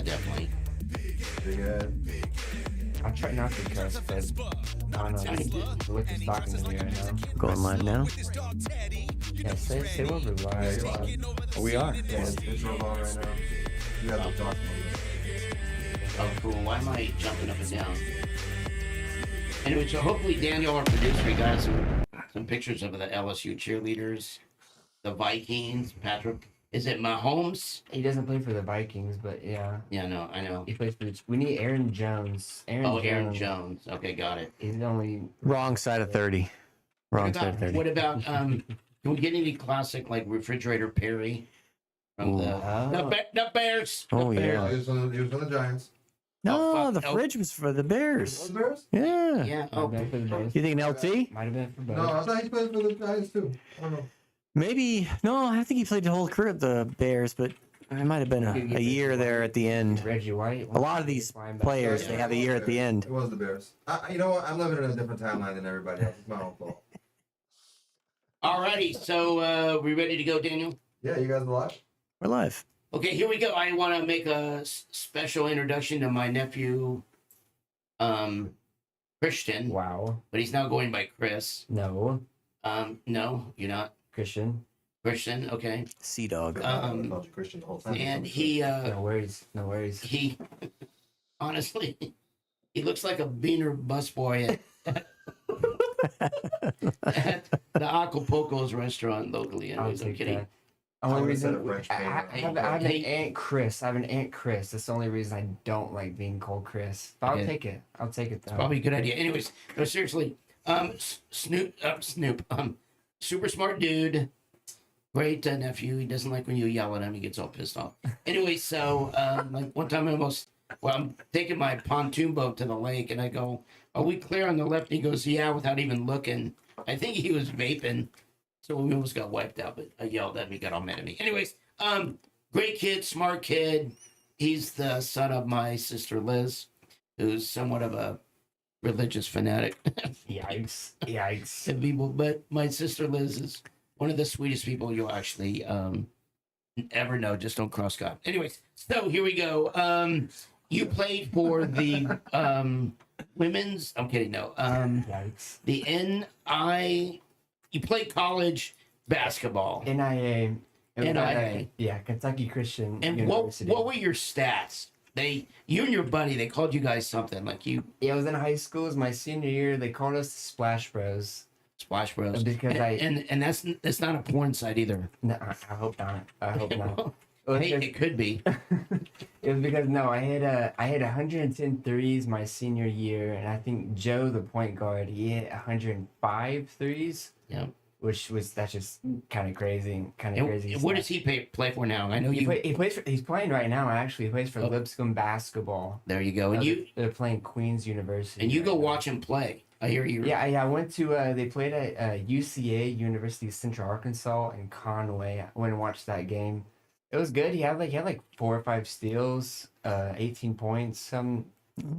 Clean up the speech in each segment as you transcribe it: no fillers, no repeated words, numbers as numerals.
definitely. Big Ed. I try not to cuss, but I don't know. Look who's talking to me right now. Going live now. Yeah, say what we're Yeah, live. you're live. We are. Yeah, it's rolling on right now. You got the talk Oh, cool. Why am I jumping up and down? Anyway, so hopefully Daniel, our producer, we got some pictures of the LSU cheerleaders, the Vikings, Patrick. Is it Mahomes? He doesn't play for the Vikings, but yeah. Yeah, no, I know. He plays for we need Aaron Jones. Aaron Jones. Okay, got it. He's the only Wrong side of 30. Wrong side of 30. What about can we get any classic like refrigerator Perry from the Bears? Oh, The Bears. yeah. He was on the Giants. No, fuck, the no. fridge was for the Bears. The Bears? Yeah. Yeah. might Oh, have been for the Bears. You think an LT? Might have been for both. No, I thought he played for the Giants too. I don't know. Maybe. No, I think he played the whole career at the Bears, but it might have been a year there at the end. Reggie White. A lot of these players, they have a year at the end. It was the Bears. You know what? I'm living in a different timeline than everybody else. It's my own fault. alrighty. So we ready to go, Daniel? Yeah, you guys are live? We're live. Okay, here we go. I want to make a special introduction to my nephew, Christian, Wow. but he's now going by Chris. No. No, you're not Christian. Christian. Okay, Sea Dog. I called you Christian the whole time. and he No worries. No worries. he honestly, he looks like a beaner busboy at the Acapulco's restaurant locally. Anyways, I'm take kidding. that. I Only would've said reason a French I pain. have an Hey. Aunt Chris. I have an Aunt Chris. That's the only reason I don't like being called Chris. But I'll Okay. take it. I'll take it though. Probably a good idea. Anyways, no, seriously. Snoop, super smart dude. Great nephew. He doesn't like when you yell at him. He gets all pissed off. Anyway, so like one time I'm taking my pontoon boat to the lake and I go, "Are we clear on the left?" And he goes, "Yeah," without even looking. I think he was vaping. So we almost got wiped out, but I yelled at him. He got all mad at me. Anyways, great kid, smart kid. He's the son of my sister Liz, who's somewhat of a religious fanatic. Yikes. Yikes. To people, but my sister Liz is one of the sweetest people you'll actually ever know. Just don't cross God. Anyways, so here we go. You played for the women's. I'm kidding. No. Yikes. The NI. You played college basketball. NIA. NIA. Yeah, Kentucky Christian And University. what were your stats? You and your buddy, they called you guys something like you Yeah, I was in high school. It was my senior year. They called us Splash Bros. Splash Bros. Because and that's not a porn site either. No, I hope not. I hope not. Hey, it could be. It was because I had 110 threes my senior year, and I think Joe, the point guard, he hit 105 threes. Yeah. That's just kind of crazy. And what does he play for now? I know He's playing right now. Actually, he plays for Oh. Lipscomb basketball. There you go. And They're playing Queens University. and you right go now. watch him play. I hear you. Yeah, I went to. They played at UCA, University of Central Arkansas, in Conway. I went and watched that game. It was good. He had like 4 or 5 steals, 18 points.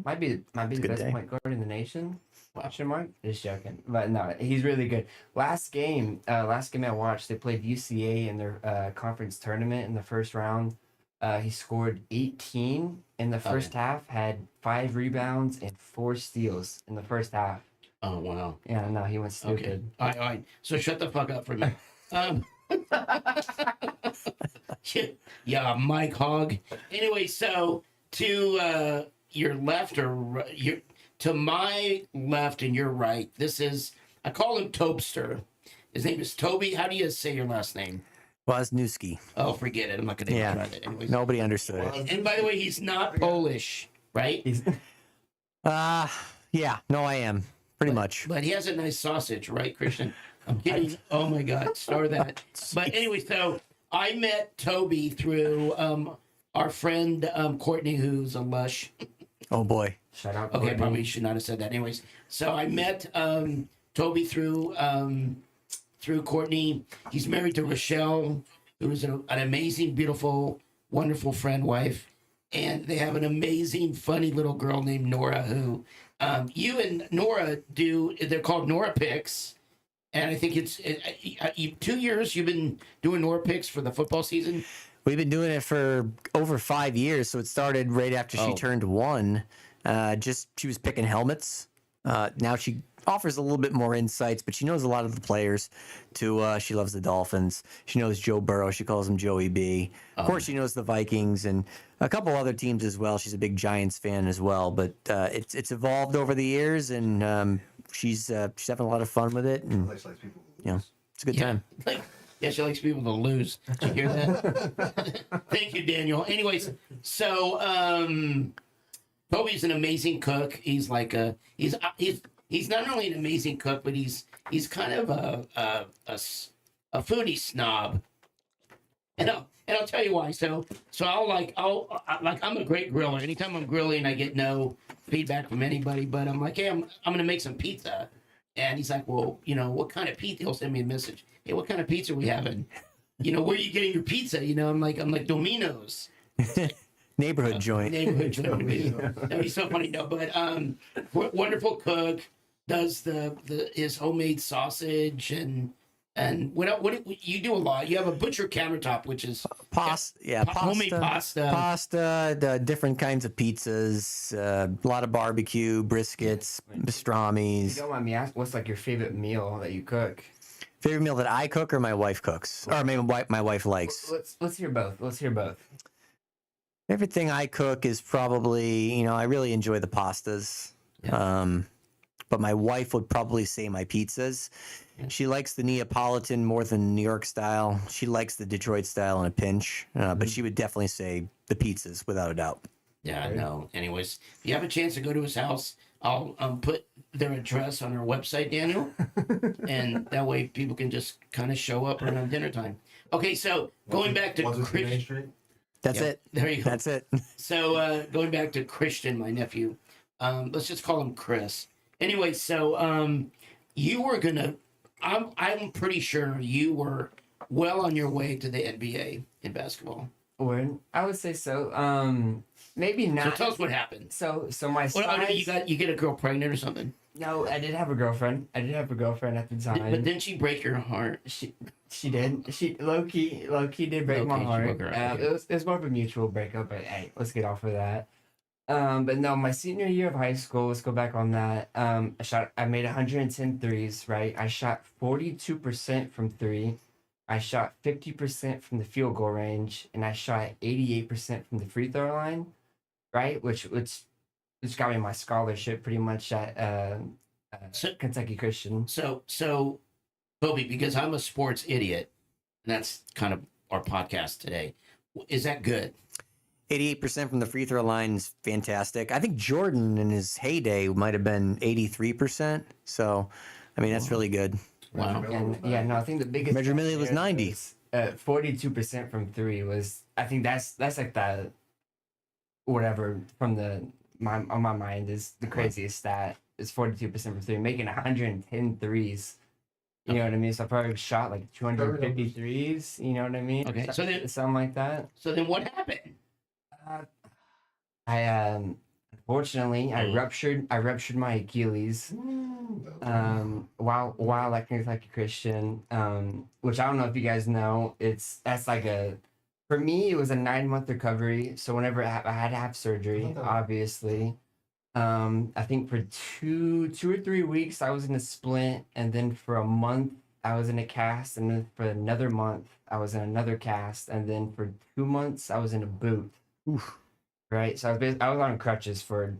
Might be the good best day. point guard in the nation. Question mark? Just joking. But no, he's really good. Last game I watched, they played UCA in their conference tournament in the first round. He scored 18 in the first half, had 5 rebounds and 4 steals in the first half. Oh wow. Yeah, no, he went Okay. stupid. All right. So shut the fuck up for me. Yeah, Mike Hogg. Anyway, so to your left or to my left and your right, this is, I call him Tobster. His name is Toby. How do you say your last name? Wozniewski. Oh, forget it. I'm not going to Yeah. try that. Anyways. Nobody understood it. And by the way, he's not Polish, right? He's Yeah. No, I am. Pretty much. But he has a nice sausage, right, Christian? I'm kidding. Oh my God, start that. But anyway, so I met Toby through our friend Courtney, who's a lush. Oh boy. Shout out. Okay, Courtney. probably should not have said that. Anyways, so I met Toby through Courtney. He's married to Rochelle, who is an amazing, beautiful, wonderful friend, wife. And they have an amazing, funny little girl named Nora, who you and Nora do. They're called Nora Picks. And I think it's 2 years you've been doing Nor picks for the football season. We've been doing it for over 5 years, so it started right after she Oh. turned 1. She was picking helmets. Now she offers a little bit more insights, but she knows a lot of the players too. She loves the Dolphins. She knows Joe Burrow. She calls him Joey B. Of course, she knows the Vikings and a couple other teams as well. She's a big Giants fan as well. But it's evolved over the years, and she's having a lot of fun with it. And Likes people. it's a good time. Like, yeah, she likes people to lose. Did you hear that? Thank you, Daniel. Anyways, so Toby's an amazing cook. He's like he's not only an amazing cook, but he's kind of a foodie snob. And I'll tell you why. So I'm a great griller. Anytime I'm grilling, I get no feedback from anybody. But I'm like, hey, I'm gonna make some pizza. And he's like, well, what kind of pizza? He'll send me a message. Hey, what kind of pizza are we having? Where are you getting your pizza? I'm like Domino's. Neighborhood joint. Neighborhood joint. That'd be so funny. No, but wonderful cook, does his homemade sausage and what you do a lot. You have a butcher countertop, which is Pasta, homemade pasta. the different kinds of pizzas, a lot of barbecue, briskets, pastrami's. You don't mind me asking, what's like your favorite meal that you cook? Favorite meal that I cook or my wife cooks, or maybe my wife likes. Let's hear both. Favorite thing I cook is probably, I really enjoy the pastas. Yeah. But my wife would probably say my pizzas. Yeah. She likes the Neapolitan more than New York style. She likes the Detroit style in a pinch, but she would definitely say the pizzas without a doubt. Yeah, I know. Anyways, if you have a chance to go to his house, I'll put their address on our website, Daniel, and that way people can just kind of show up around dinner time. Okay, so going back to 163 Main Street. That's Yeah, it. there you go. That's it. So going back to Christian, my nephew, let's just call him Chris. Anyway, so you were gonna. I'm pretty sure you were well on your way to the NBA in basketball. I would say so. Maybe So not. tell us what happened. So my size. Well, you get a girl pregnant or something. No, I did have a girlfriend. at the time. But didn't she break your heart? She did. She low key did break my Low-key, she heart. broke her heart, okay. It was more of a mutual breakup, but hey, let's get off of that. But no, my senior year of high school, let's go back on that. I made 110 threes, right? I shot 42% from 3. I shot 50% from the field goal range, and I shot 88% from the free throw line, right? Which got me my scholarship pretty much at Kentucky Christian. So, Toby, because I'm a sports idiot, and that's kind of our podcast today. Is that good? 88% from the free throw line is fantastic. I think Jordan in his heyday might have been 83%. So, I mean, that's really good. Wow. And yeah, no, I think the biggest Measure Millie was there 90. 42% from 3 was. I think that's like the whatever from on my mind is the craziest stat. Is 42% from 3, making 110 threes. You know what I mean? So I probably shot like 250 threes. You know what I mean? Okay, so then- something like that. So then what happened? I unfortunately I ruptured my Achilles while at Kentucky Christian, which I don't know if you guys know. For me it was a 9-month recovery. So whenever I had to have surgery, obviously, I think for two or 3 weeks I was in a splint, and then for a month I was in a cast, and then for another month I was in another cast, and then for 2 months I was in a boot. Oof. Right, so I was on crutches for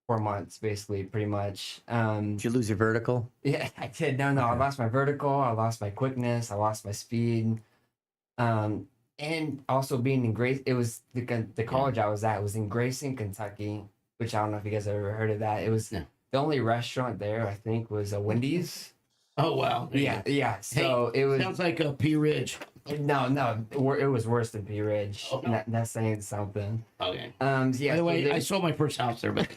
4 months, basically, pretty much. Did you lose your vertical? Yeah, I did. No, I lost my vertical. I lost my quickness. I lost my speed. And also being in Grace, it was the college I was at was in Grayson, Kentucky, which I don't know if you guys ever heard of that. It was the only restaurant there, I think, was a Wendy's. Oh wow! Yeah. So it was. Sounds like a P Ridge. No, it was worse than P Ridge. Oh, no. That's saying something. Okay. Yeah. By the way, I sold my first house there, but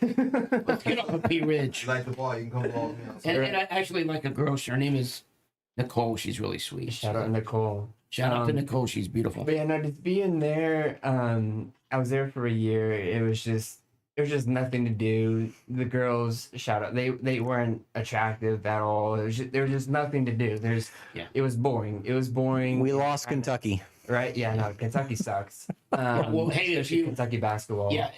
let's get off of P Ridge. You like the ball? You can come ball with me. And I actually like a girl. Her name is Nicole. She's really sweet. Shout out Nicole. Shout out to Nicole. She's beautiful. But yeah, no, just being there. I was there for a year. It was just There's just nothing to do. The girls shout out. They weren't attractive at all. There was just nothing to do. Yeah. It was boring. It was boring. We lost Kentucky. Right? Yeah. No, Kentucky sucks. well, hey, if especially you- Kentucky basketball. Yeah,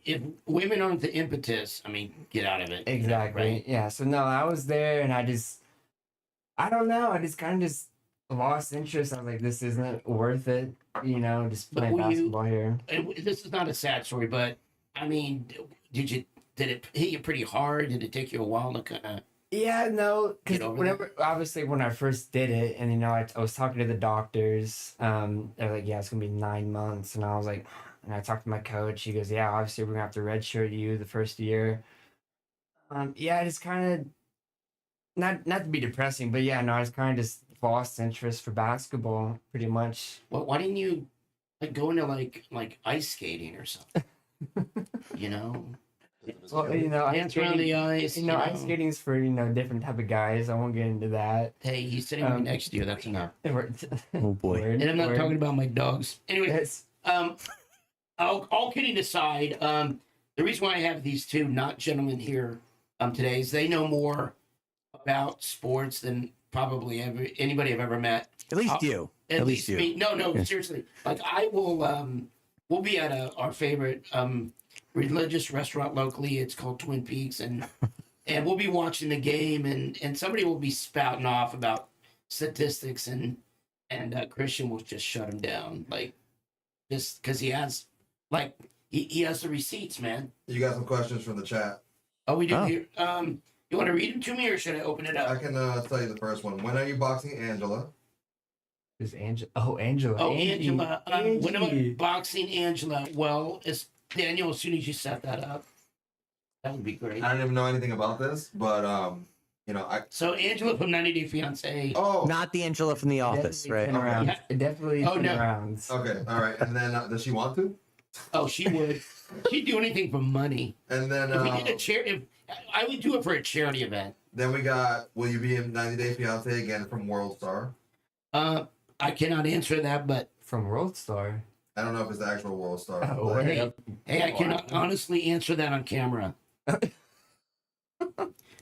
if women aren't the impetus, I mean, get out of it. Exactly. Right? Yeah. So no, I was there, and I don't know. I just kind of just lost interest. I was like, this isn't worth it. Just But playing were you- basketball here. And this is not a sad story, but I mean, did it hit you pretty hard? Did it take you a while to kind of? Yeah, no, because Get over obviously when I first did it, and I was talking to the doctors, they're like, yeah, it's gonna be 9 months, and I was like, and I talked to my coach. He goes, yeah, obviously we're gonna have to redshirt you the first year. Yeah, I just kind of not to be depressing, but yeah, no, I just kind of just lost interest for basketball pretty much. Well, why didn't you go into like ice skating or something? you know, Well, ice dance around the skating, ice. ice skating's for different type of guys. I won't get into that. Hey, he's sitting right next to you. That's enough. Oh boy. And I'm not talking about my dogs. Anyway, Yes. all kidding aside, the reason why I have these two not gentlemen here today is they know more about sports than probably anybody I've ever met. At least you. At least you. me. No, Yeah. seriously. Like I will. We'll be at our favorite religious restaurant locally. It's called Twin Peaks, and we'll be watching the game, and somebody will be spouting off about statistics, and Christian will just shut him down, like just because he has he has the receipts, man. You got some questions from the chat. Oh, we do Oh. here. You want to read them to me, or should I open it I up? can tell you the first one. When are you boxing Angela? Who's Angela? Oh, Angela. Oh, Angie. Angela. When am I Angie. boxing Angela? Well, it's Daniel. As soon as you set that up, that would be great. I don't even know anything about this, but So Angela from 90 Day Fiance. Oh, Not the Angela from The Office, Definitely right? 10 rounds. Yeah. It definitely Oh, 10 no. rounds. okay, all right. And then does she want to? Oh, she would. She'd do anything for money. And then If we did a charity, I would do it for a charity event. then we got. Will you be in 90 Day Fiance again from World Star? I cannot answer that, but From World Star. I don't know if it's the actual World Star. Oh, but- hey, I cannot honestly answer that on camera.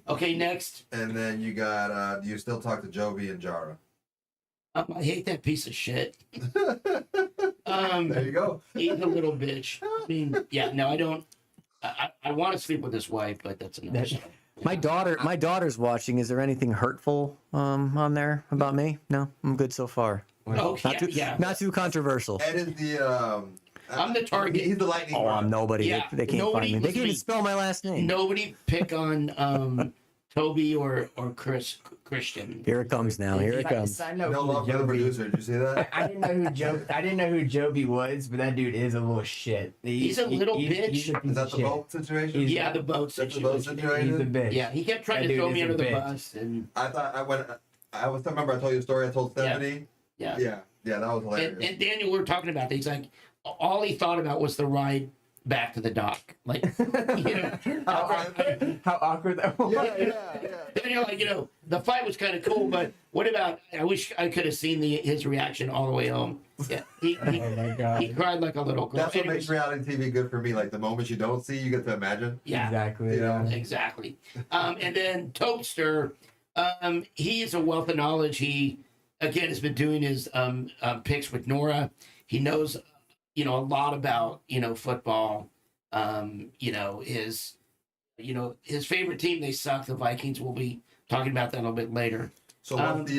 Okay, next. And then you got. Do you still talk to Jovi and Jara? I hate that piece of shit. There you go. He's a little bitch. I mean, yeah, no, I don't. I want to sleep with his wife, but that's another story. My daughter's watching. Is there anything hurtful on there about me? No, I'm good so far. Oh, yeah. Not too controversial. Ed is the. I'm the target. He's the lightning. Oh, I'm rod. nobody. Yeah, They can't nobody- find me. They listen can't to even me. spell my last name. Nobody pick on Toby or Christian. Here it comes now. Here it comes. Side note No for love for the Jovi. producer. Did you see that? I didn't know who Jovi was, but that dude is a little shit. He's a little bitch. He's a piece Is that of the shit. boat situation? He's- Yeah, the boat That's the boat situation. He's a situation. bitch. Yeah, he kept trying That to dude throw me is a under the bitch. bus, and I thought I remember I told you a story. I told Yeah. Stephanie. yeah. Yeah, that was hilarious. And Daniel, we were talking about that. He's like, all he thought about was the ride back to the dock. Like, you know, How awkward that was. yeah. Daniel, like, the fight was kind of cool, but what about? I wish I could have seen his reaction all the way home. Yeah, he Oh my god. he cried like a little girl. That's what Anyways, makes reality TV good for me. Like the moments you don't see, you get to imagine. yeah, Exactly. You know? exactly. And then Topster, he is a wealth of knowledge. He again has been doing his picks with Nora. He knows, a lot about football. His favorite team, they suck. The Vikings. We'll be talking about that a little bit later. So what's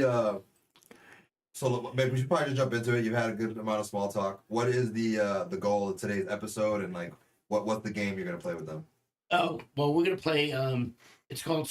so maybe we should probably just jump into it. You've had a good amount of small talk. What is the goal of today's episode, and like what's the game you're gonna play with them? Oh well, we're gonna play. It's called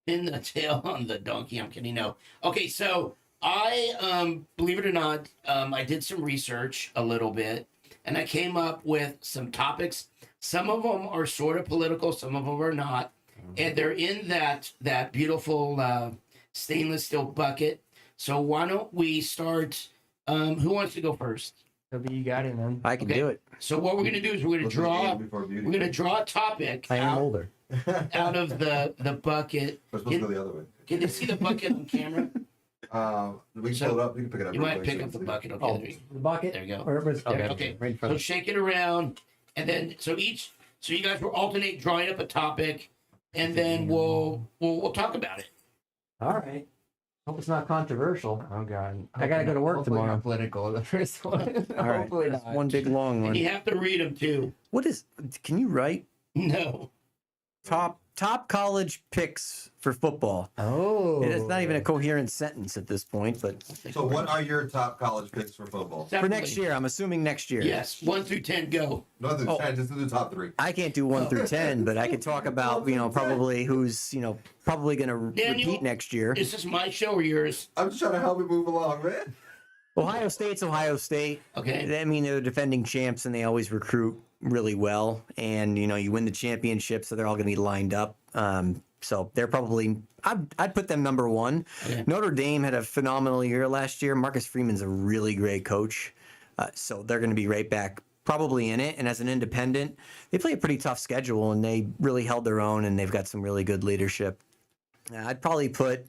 Pin the Tail on the Donkey. I'm kidding. No. Okay, so I believe it or not, I did some research a little bit, and I came up with some topics. Some of them are sort of political, some of them are not, and they're in that beautiful stainless steel bucket. So why don't we start? Who wants to go first? Toby, you got it, man. I can Okay. do it. So what we're gonna do is we're gonna What's the draw. age before beauty? We're gonna draw a topic I am out, older. out of the bucket. We're supposed to go the other way. Can you see the bucket on camera? We can So, pull it up. We can pick it up. You real might quick pick so up the you can bucket. Okay, Oh, there you the bucket. there you go. Wherever's okay. Okay. Right in front So of shake it around, and then so each So you guys will alternate drawing up a topic, and then we'll talk about it. All right. Hope it's not controversial. Oh God, I gotta Hopefully go to not- work hopefully tomorrow. not Political, the first one. All right, Hopefully that's not. one big long And one. you have to read them too. What is? Can you write No. top college picks for football? Oh, It's not even a coherent sentence at this point, but So what are your top college picks for football? for next year, I'm assuming next year. Yes, 1 through 10, go. No, Oh. just do the top 3. I can't do 1 through 10, but I could talk about, probably who's, probably going to Daniel, repeat next year. Is this my show or yours? I'm just trying to help you move along, man. Ohio State's Ohio State. Okay. I mean, they're defending champs and they always recruit really well. And, you win the championship, so they're all going to be lined up. So they're probably, I'd put them number 1. Okay. Notre Dame had a phenomenal year last year. Marcus Freeman's a really great coach. So they're going to be right back probably in it. And as an independent, they play a pretty tough schedule and they really held their own and they've got some really good leadership. I'd probably put,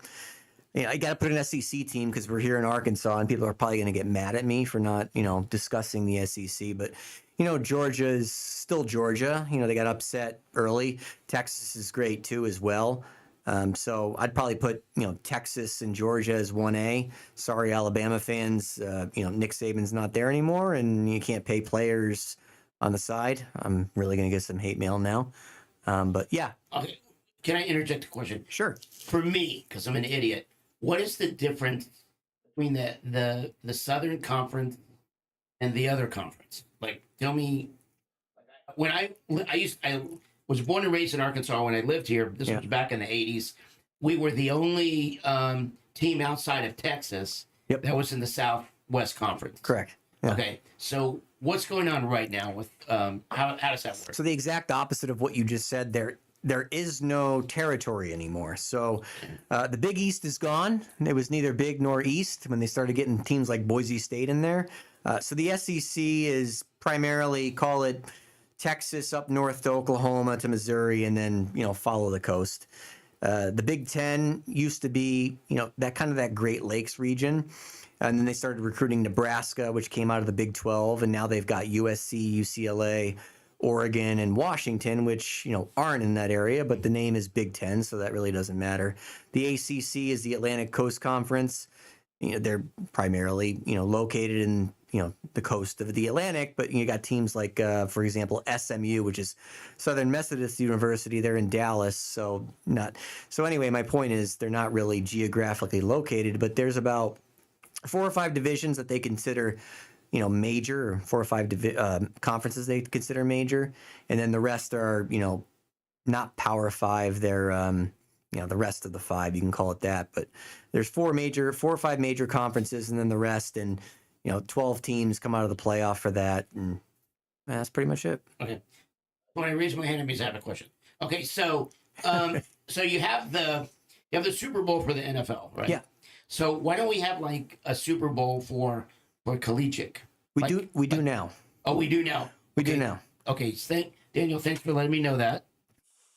I got to put an SEC team because we're here in Arkansas and people are probably going to get mad at me for not, discussing the SEC. But, Georgia is still Georgia. They got upset early. Texas is great too as well. So I'd probably put, Texas and Georgia as 1A. Sorry, Alabama fans. Nick Saban's not there anymore and you can't pay players on the side. I'm really going to get some hate mail now. But yeah, Okay. Can I interject a question? sure. For me, because I'm an idiot, what is the difference between the Southern Conference and the other conference? Like, tell me. When I was born and raised in Arkansas. When I lived here, this Yeah. was back in the '80s. We were the only team outside of Texas Yep. that was in the Southwest Conference. Correct. Yeah. Okay, so what's going on right now with how does that work? So the exact opposite of what you just said there is no territory anymore. So the Big East is gone. It was neither big nor east when they started getting teams like Boise State in there. So the SEC is primarily, call it Texas up north to Oklahoma to Missouri, and then follow the coast. The Big Ten used to be that Great Lakes region. And then they started recruiting Nebraska, which came out of the Big 12, and now they've got USC, UCLA, Oregon, and Washington, which aren't in that area, but the name is Big Ten, so that really doesn't matter. The ACC is the Atlantic Coast Conference. They're primarily located in the coast of the Atlantic, but you got teams like, for example, SMU, which is Southern Methodist University. They're in Dallas, so anyway, my point is they're not really geographically located, but there's about 4 or 5 divisions that they consider, major, or 4 or 5 conferences they consider major, and then the rest are, not Power 5. They're, the rest of the 5, you can call it that. But there's 4 or 5 major conferences, and then the rest, and 12 teams come out of the playoff for that, and that's pretty much it. Okay. When I raise my hand, it means I have a question. Okay, so so you have the Super Bowl for the NFL, right? Yeah. So why don't we have like a Super Bowl for collegiate? We Like- do now. Oh, we do now. We Okay. do now. Okay, Daniel, thanks for letting me know that.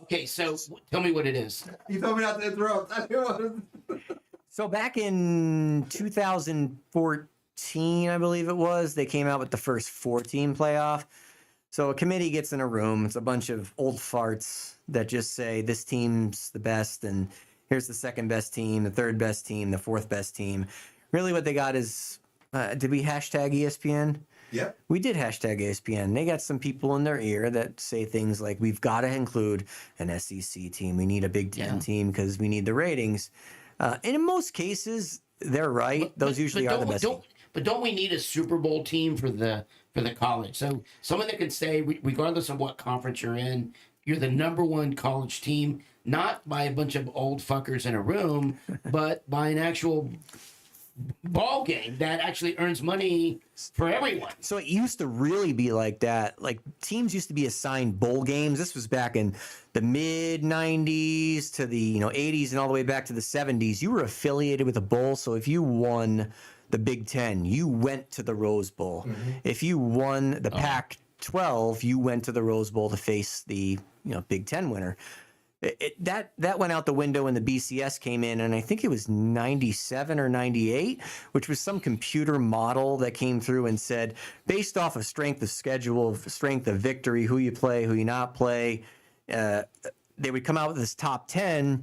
Okay, so tell me what it is. You told me not to interrupt. I didn't want to. So back in 2014, I believe it was, they came out with the first 4-team playoff. So a committee gets in a room. It's a bunch of old farts that just say this team's the best, and here's the second best team, the third best team, the fourth best team. Really, what they got is, did we hashtag ESPN? Yep. We did hashtag ESPN. They got some people in their ear that say things like, we've got to include an SEC team. We need a Big Ten team because we need the ratings. And in most cases, they're right. Those usually are the best. But don't we need a Super Bowl team for the college? So someone that can say, regardless of what conference you're in, you're the #1 college team, not by a bunch of old fuckers in a room, but by an actual ball game that actually earns money for everyone. So it used to really be like that. Like teams used to be assigned bowl games. This was back in the mid 90s to the 80s and all the way back to the 70s. You were affiliated with a bowl. So if you won the Big Ten, you went to the Rose Bowl. Mm-hmm. If you won the Pac-12, you went to the Rose Bowl to face the Big Ten winner. that went out the window when the BCS came in, and I think it was 97 or 98, which was some computer model that came through and said, based off of strength of schedule, strength of victory, who you play, who you not play, they would come out with this top 10,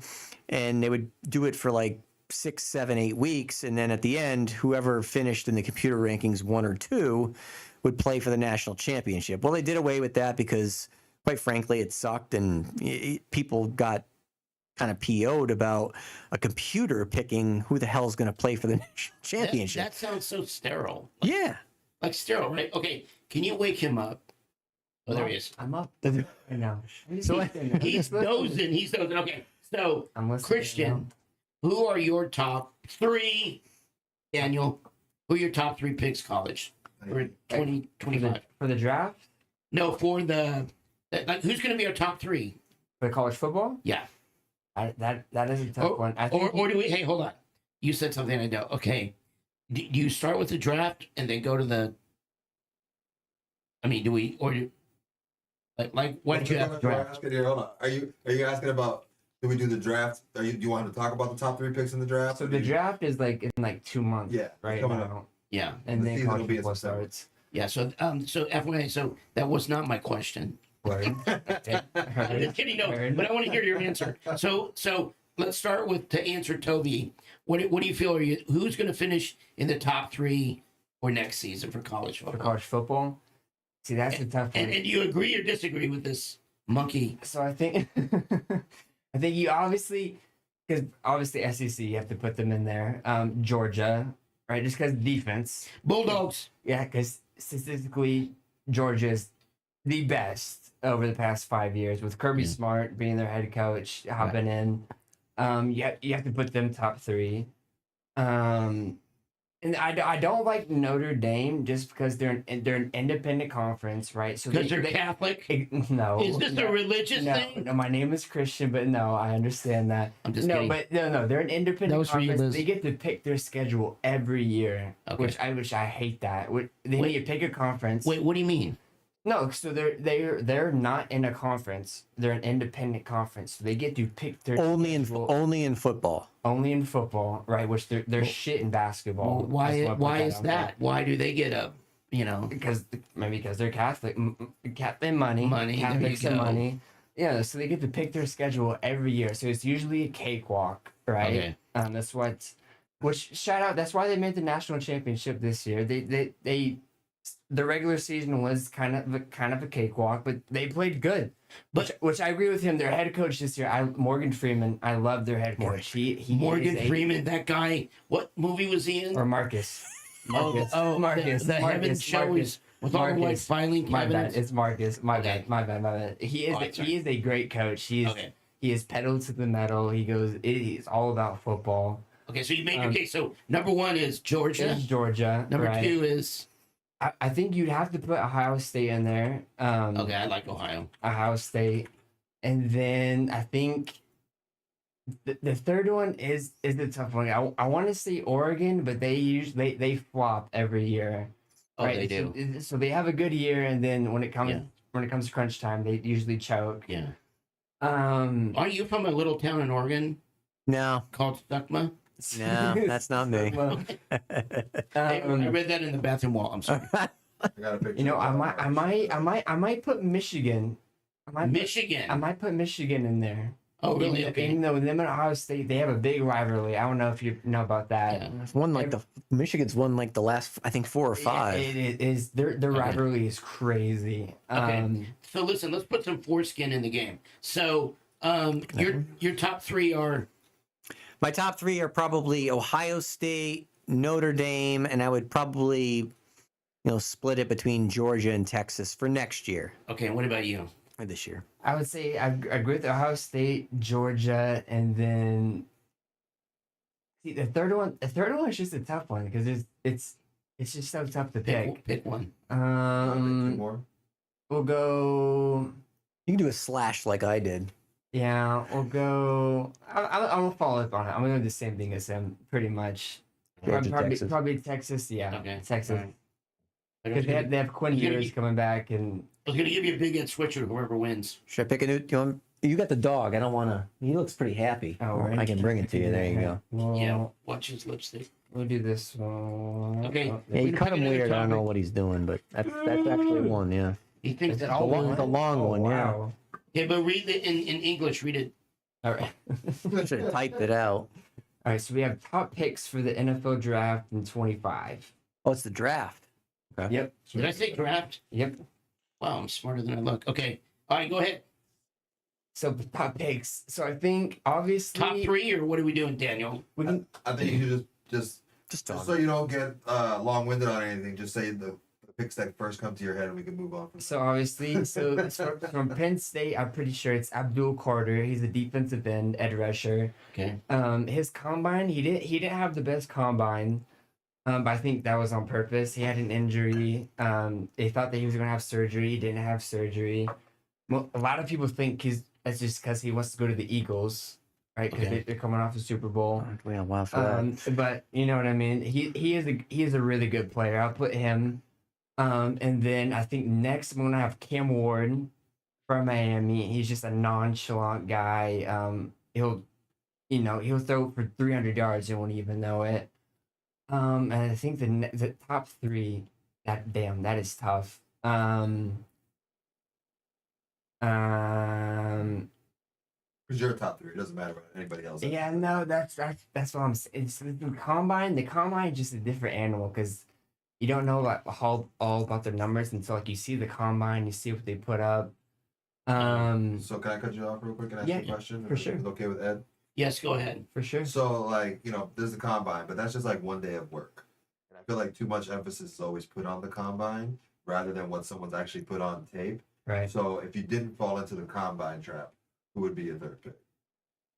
and they would do it for like 6, 7, 8 weeks, and then at the end, whoever finished in the computer rankings 1 or 2 would play for the national championship. Well, they did away with that because, quite frankly, it sucked, and people got kind of PO'd about a computer picking who the hell is going to play for the national championship. That sounds so sterile. Yeah. Like sterile, right? Okay, can you wake him up? Oh, there he is. I'm up right now. So He's dozing. He's dozing. Okay, so I'm listening Christian, who are your top 3, Daniel? Who are your top 3 picks college for 2025? For the draft, No, for the like, who's going to be our top 3? for college football, Yeah. that is a tough one. I think Or do we? Hey, hold on. You said something I know. Okay, do you start with the draft and then go to the? I mean, do we or do? Like what do you have? Asking here, hold on. Are you asking about? Do we do the draft? Do you want to talk about the top 3 picks in the draft? so. The draft is like in like 2 months. Yeah, right coming now, up. Yeah. and The then season will college be in football September. starts. Yeah. So FYI, so that was not my question. Word. I'm just kidding, no. But I want to hear your answer. So let's start with to answer Toby. What do you feel? Who's going to finish in the top 3 for next season for college For football? college football, see that's a tough one. And do you agree or disagree with this monkey? So I think I think you obviously, because obviously SEC, you have to put them in there. Georgia, right? Just because defense. Bulldogs. Yeah, because statistically, Georgia is the best over the past 5 years with Kirby Yeah. Smart being their head coach, hopping in. You have to put them top 3. And I don't like Notre Dame just because they're an independent conference, right? So Because they're Catholic? no. Is this no, a religious no, thing? no, my name is Christian, but no, I understand that. I'm just no, kidding. but no, they're an That independent was for you, conference. Liz. They get to pick their schedule every year, Okay. which I hate that. They Wait. need to pick a conference. Wait, what do you mean? No, so they're not in a conference. They're an independent conference. So they get to pick their Only in schedule only in football. only in football, right? Which they're shit in basketball. Well, I just wanna put why is out there. that? Why do they get a, Because maybe because they're Catholic, Catholic money, Money, there you Catholics and go. money. Yeah, so they get to pick their schedule every year. So it's usually a cakewalk, right? Okay. That's what. Which shout out. That's why they made the national championship this year. They the regular season was kind of a cakewalk, but they played good. But- Which I agree with him. Their head coach this year, Morgan Freeman. I love their head coach. He Morgan is a- Freeman, that guy, what movie was he in? or Marcus. Marcus. Marcus. The Heaven Show is with all the white Marcus. filing My bad. cabinets. It's Marcus. My Okay. bad. My bad. He is Oh, that's he is a great coach. Okay. He is pedal to the metal. He's all about football. Okay, so you made your case. So number 1 is Georgia. It's Georgia. Number right? 2 is I think you'd have to put Ohio State in there. okay. I like Ohio. Ohio State, and then I think the third one is the tough one. I want to say Oregon, but they flop every year. Oh, right? they do. So they have a good year, and then when it comes Yeah. to crunch time, they usually choke. Yeah. Um, Are you from a little town in Oregon No, called Stuckma? no, that's not me. Well, I um, read that in the bathroom wall. I'm sorry. I got a picture. you know, I might put Michigan. I Michigan. might put Michigan in there. Oh, really? Even, Okay. even though them and Ohio State, they have a big rivalry. I don't know if you know about that. Yeah. One like the Michigan's won like the last I think 4 or 5. It is their rivalry is crazy. Okay. So listen, let's put some foreskin in the game. So your top 3 are My top 3 are probably Ohio State, Notre Dame, and I would probably split it between Georgia and Texas for next year okay. What about you? or this year. I would say I agree with Ohio State, Georgia, and then see the third one. The third one is just a tough one because it's just so tough to pick. Pick one. Two more. We'll go. You can do a slash like I did. Yeah, we'll go. I'm gonna follow up on it. I'm gonna do the same thing as him, pretty much. Georgia, Texas. Probably Texas. Yeah, Okay. Texas. All right. I Because they have Quinn You're gonna Ewers get- coming back, and was going to give you a big Ed switcher, whoever wins. Should I pick a new? Do you want You got the dog. I don't want to. He looks pretty happy. Oh, Well, right. I can bring it to you. There you go. Well, Yeah, watch his lipstick. We'll do this one. Okay. Oh, Yeah, you We're cut gonna him pick another weird. I don't know topic. what he's doing, but that's actually one. Yeah. He thinks Is it that all all one? the long Oh, one, yeah. wow. Yeah, but read it in English. Read it. All right. Should have typed it out. All right, so we have top picks for the NFL draft in 25. Oh, it's the draft. Yep. Did I say draft? Yep. Wow, I'm smarter than I look. Okay. All right, go ahead. So top picks. So I think obviously Top 3, or what are we doing, Daniel? we can, I think you should Just just talk. so you don't get long-winded on anything. Just say the picks that first come to your head, and we can move on. so obviously so from Penn State, I'm pretty sure it's Abdul Carter. He's a defensive end, edge rusher. Okay. His combine, he didn't have the best combine. But I think that was on purpose. He had an injury. They thought that he was gonna have surgery. He didn't have surgery. Well, a lot of people think that's just because he wants to go to the Eagles, right? Because Okay. they're coming off the Super Bowl. We don't wow for that. But you know what I mean. He is a really good player. I'll put him. And then I think next I'm gonna have Cam Ward from Miami. He's just a nonchalant guy. He'll throw for 300 yards. You won't even know it. And I think the top 3. That is tough. Because you're a top 3. It doesn't matter about anybody else. Yeah, no, that's what I'm saying. It's the combine. The combine is just a different animal because you don't know like all about their numbers until like you see the combine, you see what they put up. So can I cut you off real quick and ask you a question? for sure. Is it okay with Ed? Yes, go ahead. For sure. So like there's the combine, but that's just like one day of work. And I feel like too much emphasis is always put on the combine rather than what someone's actually put on tape. Right. So if you didn't fall into the combine trap, who would be your third pick?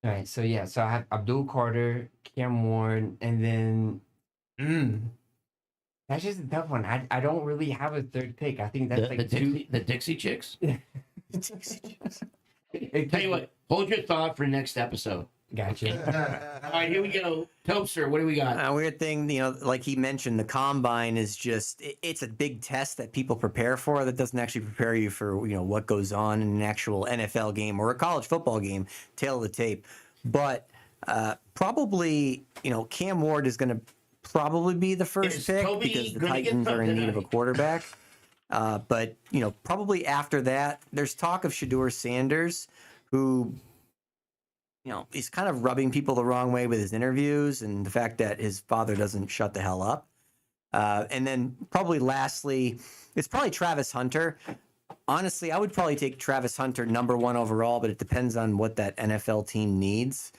All right. So yeah. So I have Abdul Carter, Cam Ward, and then. That's just a tough one. I don't really have a third pick. I think that's The Dixie Chicks? It Tell you what, hold your thought for next episode. Gotcha. All right, here we go. Topster, what do we got? Weird thing, like he mentioned, the combine is it's a big test that people prepare for that doesn't actually prepare you for, what goes on in an actual NFL game or a college football game, tail of the tape. But probably, Cam Ward is going to probably be the first Is pick Toby because the gonna get Titans are in something need of a tonight? quarterback. But, probably after that, there's talk of Shedeur Sanders, who he's kind of rubbing people the wrong way with his interviews and the fact that his father doesn't shut the hell up. And then probably lastly, it's probably Travis Hunter. Honestly, I would probably take Travis Hunter number 1 overall, but it depends on what that NFL team needs.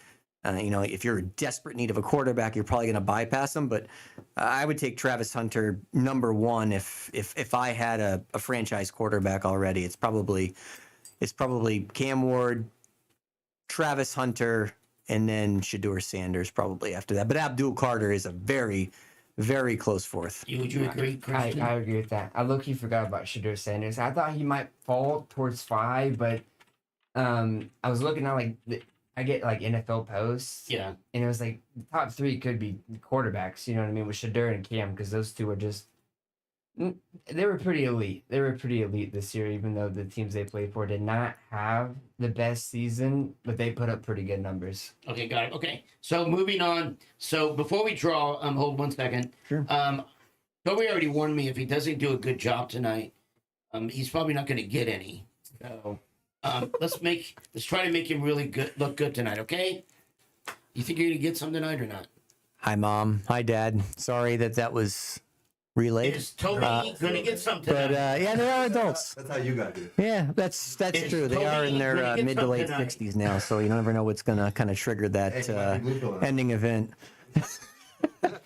If you're in desperate need of a quarterback, you're probably going to bypass him. But I would take Travis Hunter number 1 if I had a franchise quarterback already. It's probably Cam Ward, Travis Hunter, and then Shedeur Sanders probably after that. But Abdul Carter is a very, very close fourth. Would you agree, Christian? I agree with that. I low-key forgot about Shedeur Sanders. I thought he might fall towards 5, but I was looking at I get like NFL posts. Yeah. And it was like the top 3 could be quarterbacks, you know what I mean, with Shedeur and Cam, because those two are just they were pretty elite. They were pretty elite this year, even though the teams they played for did not have the best season, but they put up pretty good numbers. Okay, got it. Okay, so moving on. So before we draw, hold 1 second. Sure. Toby already warned me if he doesn't do a good job tonight, he's probably not going to get any. So let's try to make him really look good tonight. Okay? You think you're going to get some tonight or not? Hi, Mom. Hi, Dad. Sorry that was relayed. Is Toby going to get some But tonight? yeah, they are adults. That's how you got here. Yeah, that's Is true. They are in Toby their gonna get mid to late something tonight? 60s now, so you never know what's going to kind of trigger that Hey, might be blue pill now. ending event.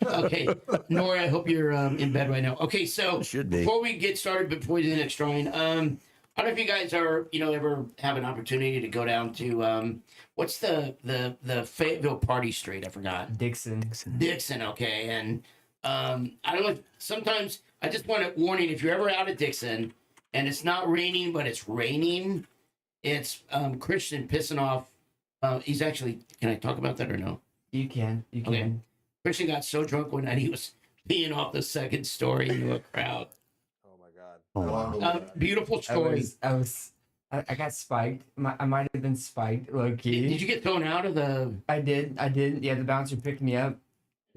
Okay, Nora, I hope you're in bed right now. Okay, so Should be. before we get started, before we do the next drawing, I don't know if you guys are, ever have an opportunity to go down to what's the Fayetteville Party Street? I forgot. Dixon. Dixon, okay, and I don't know. Sometimes I just want a warning: if you're ever out at Dixon and it's not raining, but it's raining, it's Christian pissing off. He's actually. Can I talk about that or no? You can. Okay. Christian got so drunk one night he was peeing off the second story into a crowd. Oh my God. Oh, How long wow. ago was that? Beautiful story. I was I got spiked. I might have been spiked, low key. Did you get thrown out of the? I did. Yeah, the bouncer picked me up.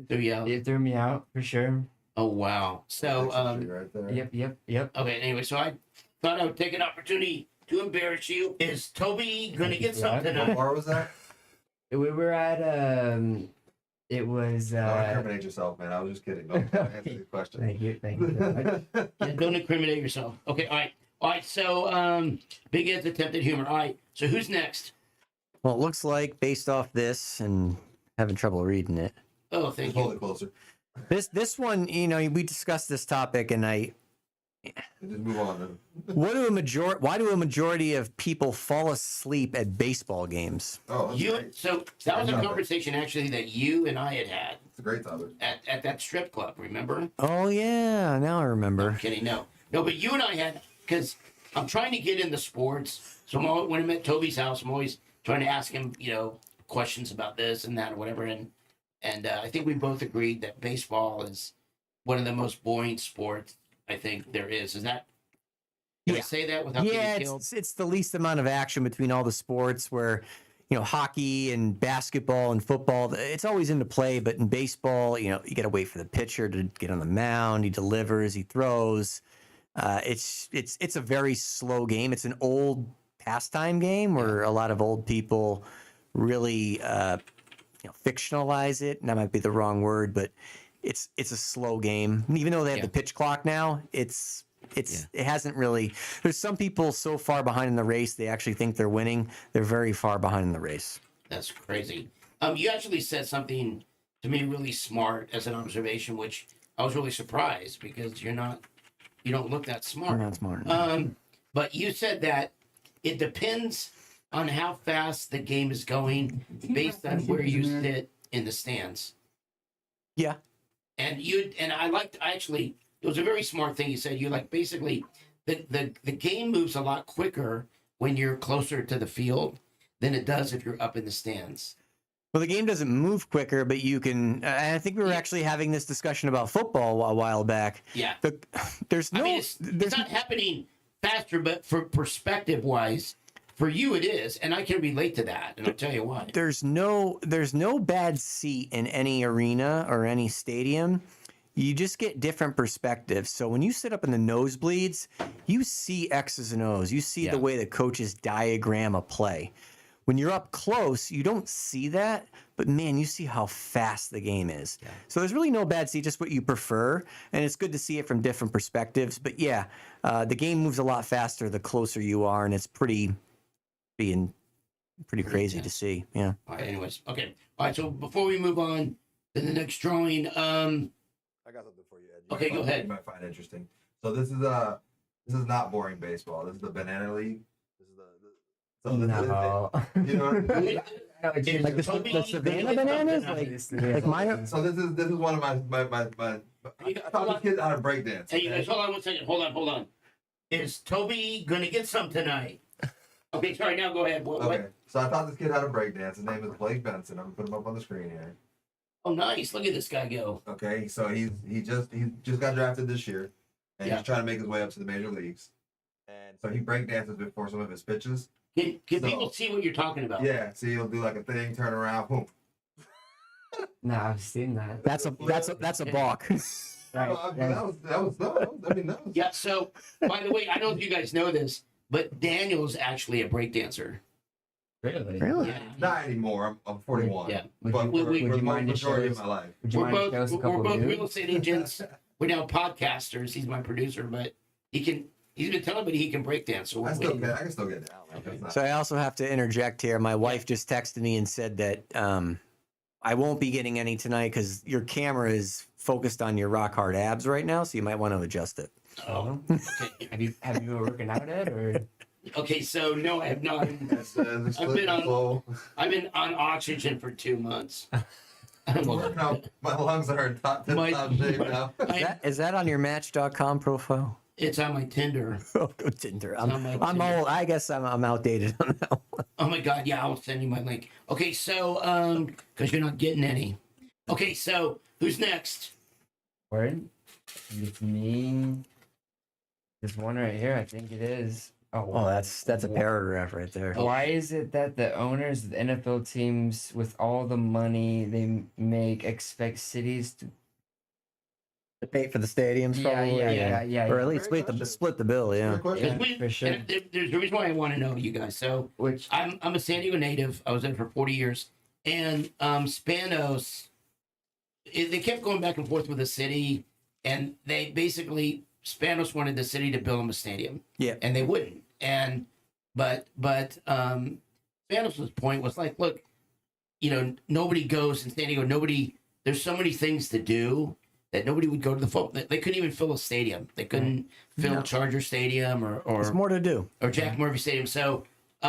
Threw you out? It threw me out for sure. Oh wow. So right there. Yep. okay. Anyway, so I thought I would take an opportunity to embarrass you. Is Toby gonna get Yeah. something What tonight? bar was that? We were at it was Don't incriminate yourself, man. I was just kidding. Don't answer the question. thank you so much. Yeah, don't incriminate yourself. Okay. All right. So Big Ed's attempted humor. All right. So who's next? Well, it looks like based off this and having trouble reading it. Oh, thank Just hold you. it closer. This one, we discussed this topic, and Just move on. Then. why do a majority of people fall asleep at baseball games? Oh, that's You. great. So that was a I love it. conversation actually that you and I had It's a great topic. at that strip club. Remember? Oh yeah, now I remember. I'm kidding. No, but you and I had, because I'm trying to get into sports. So when I'm at Toby's house, I'm always trying to ask him, questions about this and that or whatever. And I think we both agreed that baseball is one of the most boring sports I think there is. Is that? Can I Yeah. say that without Yeah, getting killed? it's the least amount of action between all the sports where, hockey and basketball and football, it's always into play, but in baseball, you got to wait for the pitcher to get on the mound. He delivers, he throws. It's a very slow game. It's an old pastime game where a lot of old people really, fictionalize it. And that might be the wrong word, but it's a slow game. Even though they have Yeah. the pitch clock now, it hasn't really. There's some people so far behind in the race they actually think they're winning. They're very far behind in the race. That's crazy. You actually said something to me really smart as an observation, which I was really surprised because you don't look that smart. I'm not smart. But you said that it depends on how fast the game is going based on where you sit in the stands. Yeah. And it was a very smart thing you said. You basically the game moves a lot quicker when you're closer to the field than it does if you're up in the stands. Well, the game doesn't move quicker, but you can. And I think we were actually having this discussion about football a while back. Yeah. There's no. It's not happening faster, but for perspective wise, for you it is, and I can relate to that, and I'll tell you why. There's no bad seat in any arena or any stadium. You just get different perspectives. So when you sit up in the nosebleeds, you see X's and O's. You see Yeah. the way the coaches diagram a play. When you're up close, you don't see that, but man, you see how fast the game is. Yeah. So there's really no bad seat, just what you prefer, and it's good to see it from different perspectives. But yeah, the game moves a lot faster the closer you are, and it's pretty crazy to intense. see. Yeah. All right, anyways, okay. All right, so before we move on to the next drawing, I got something for you, Ed. Okay, go ahead. You might find interesting. So this is not boring baseball. This is the Banana League. This is so this No. is, you know what I mean? Like the Savannah bananas, like mine. So this is one of my I taught these kids how to break dance. Hey, you guys, hold on 1 second. Hold on. Is Toby gonna get some tonight? Okay, sorry. Now go ahead. What? Okay, so I taught this kid how to break dance. His name is Blake Benson. I'm gonna put him up on the screen here. Oh, nice. Look at this guy go. Okay, so he just got drafted this year, and Yeah. he's trying to make his way up to the major leagues. And so he break dances before some of his pitches. Can So- people see what you're talking about? Yeah, see, he'll do like a thing, turn around, boom. No, I've seen that. That's a balk. Right. That was. Yeah. So, by the way, I don't know if you guys know this, but Daniel's actually a breakdancer. Really? Really? Yeah. Not anymore. I'm 41. Yeah. Would But you, for, would for you the mind to majority show of us? my life. Would you mind to show us a couple we're both moves? real estate agents. We're now podcasters. He's my producer, but he's been telling me he can breakdance. So I we're waiting. can still get down. Like, that's not- So I also have to interject here. My wife just texted me and said that I won't be getting any tonight because your camera is focused on your rock hard abs right now, so you might want to adjust it. Oh, okay. Have you been working out, Ed, or? Okay, so no, I have not. I've been on oxygen for 2 months. I'm working out. My lungs are in top shape now. Is that on your Match.com profile? It's on my Tinder. Oh, Tinder. on my I'm Tinder. old. I guess I'm outdated on that one. Oh my God, yeah, I'll send you my link. Okay, so because you're not getting any. Okay, so who's next? Word? It's me. There's one right here. I think it is. Oh, that's a paragraph right there. Why is it that the owners of the NFL teams, with all the money they make, expect cities to? To pay for the stadiums, probably. Yeah. Or at least Great question. split the bill. Yeah. Great question. Yeah, for sure. And there's a reason why I want to know you guys. So Which I'm a San Diego native. I was there for 40 years, and Spanos, they kept going back and forth with the city, and they basically Spanos wanted the city to build them a stadium. Yeah. And they wouldn't. And but Spanos's point was like, look, nobody goes in San Diego. There's so many things to do that nobody would go to the football. They couldn't even fill a stadium. They couldn't fill Charger Stadium or There's more to do. Jack Murphy Stadium. So he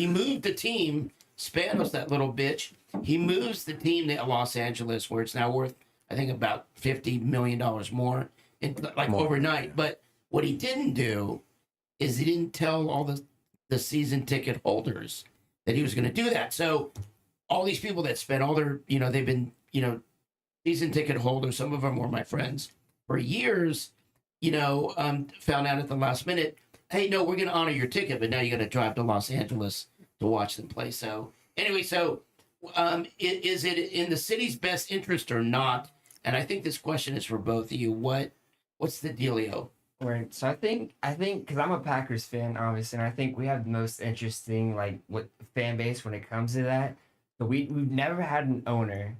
moved the team. Spanos, that little bitch, he moves the team to Los Angeles, where it's now worth, I think, about $50 million more, overnight. But what he didn't do is he didn't tell all the season ticket holders that he was going to do that. So all these people that spent all their, they've been, season ticket holders, some of them were my friends for years, found out at the last minute, hey, no, we're going to honor your ticket, but now you got to drive to Los Angeles to watch them play. So anyway, is it in the city's best interest or not? And I think this question is for both of you. What's the dealio? Right. So I think because I'm a Packers fan, obviously, and I think we have the most interesting fan base when it comes to that. So we've never had an owner,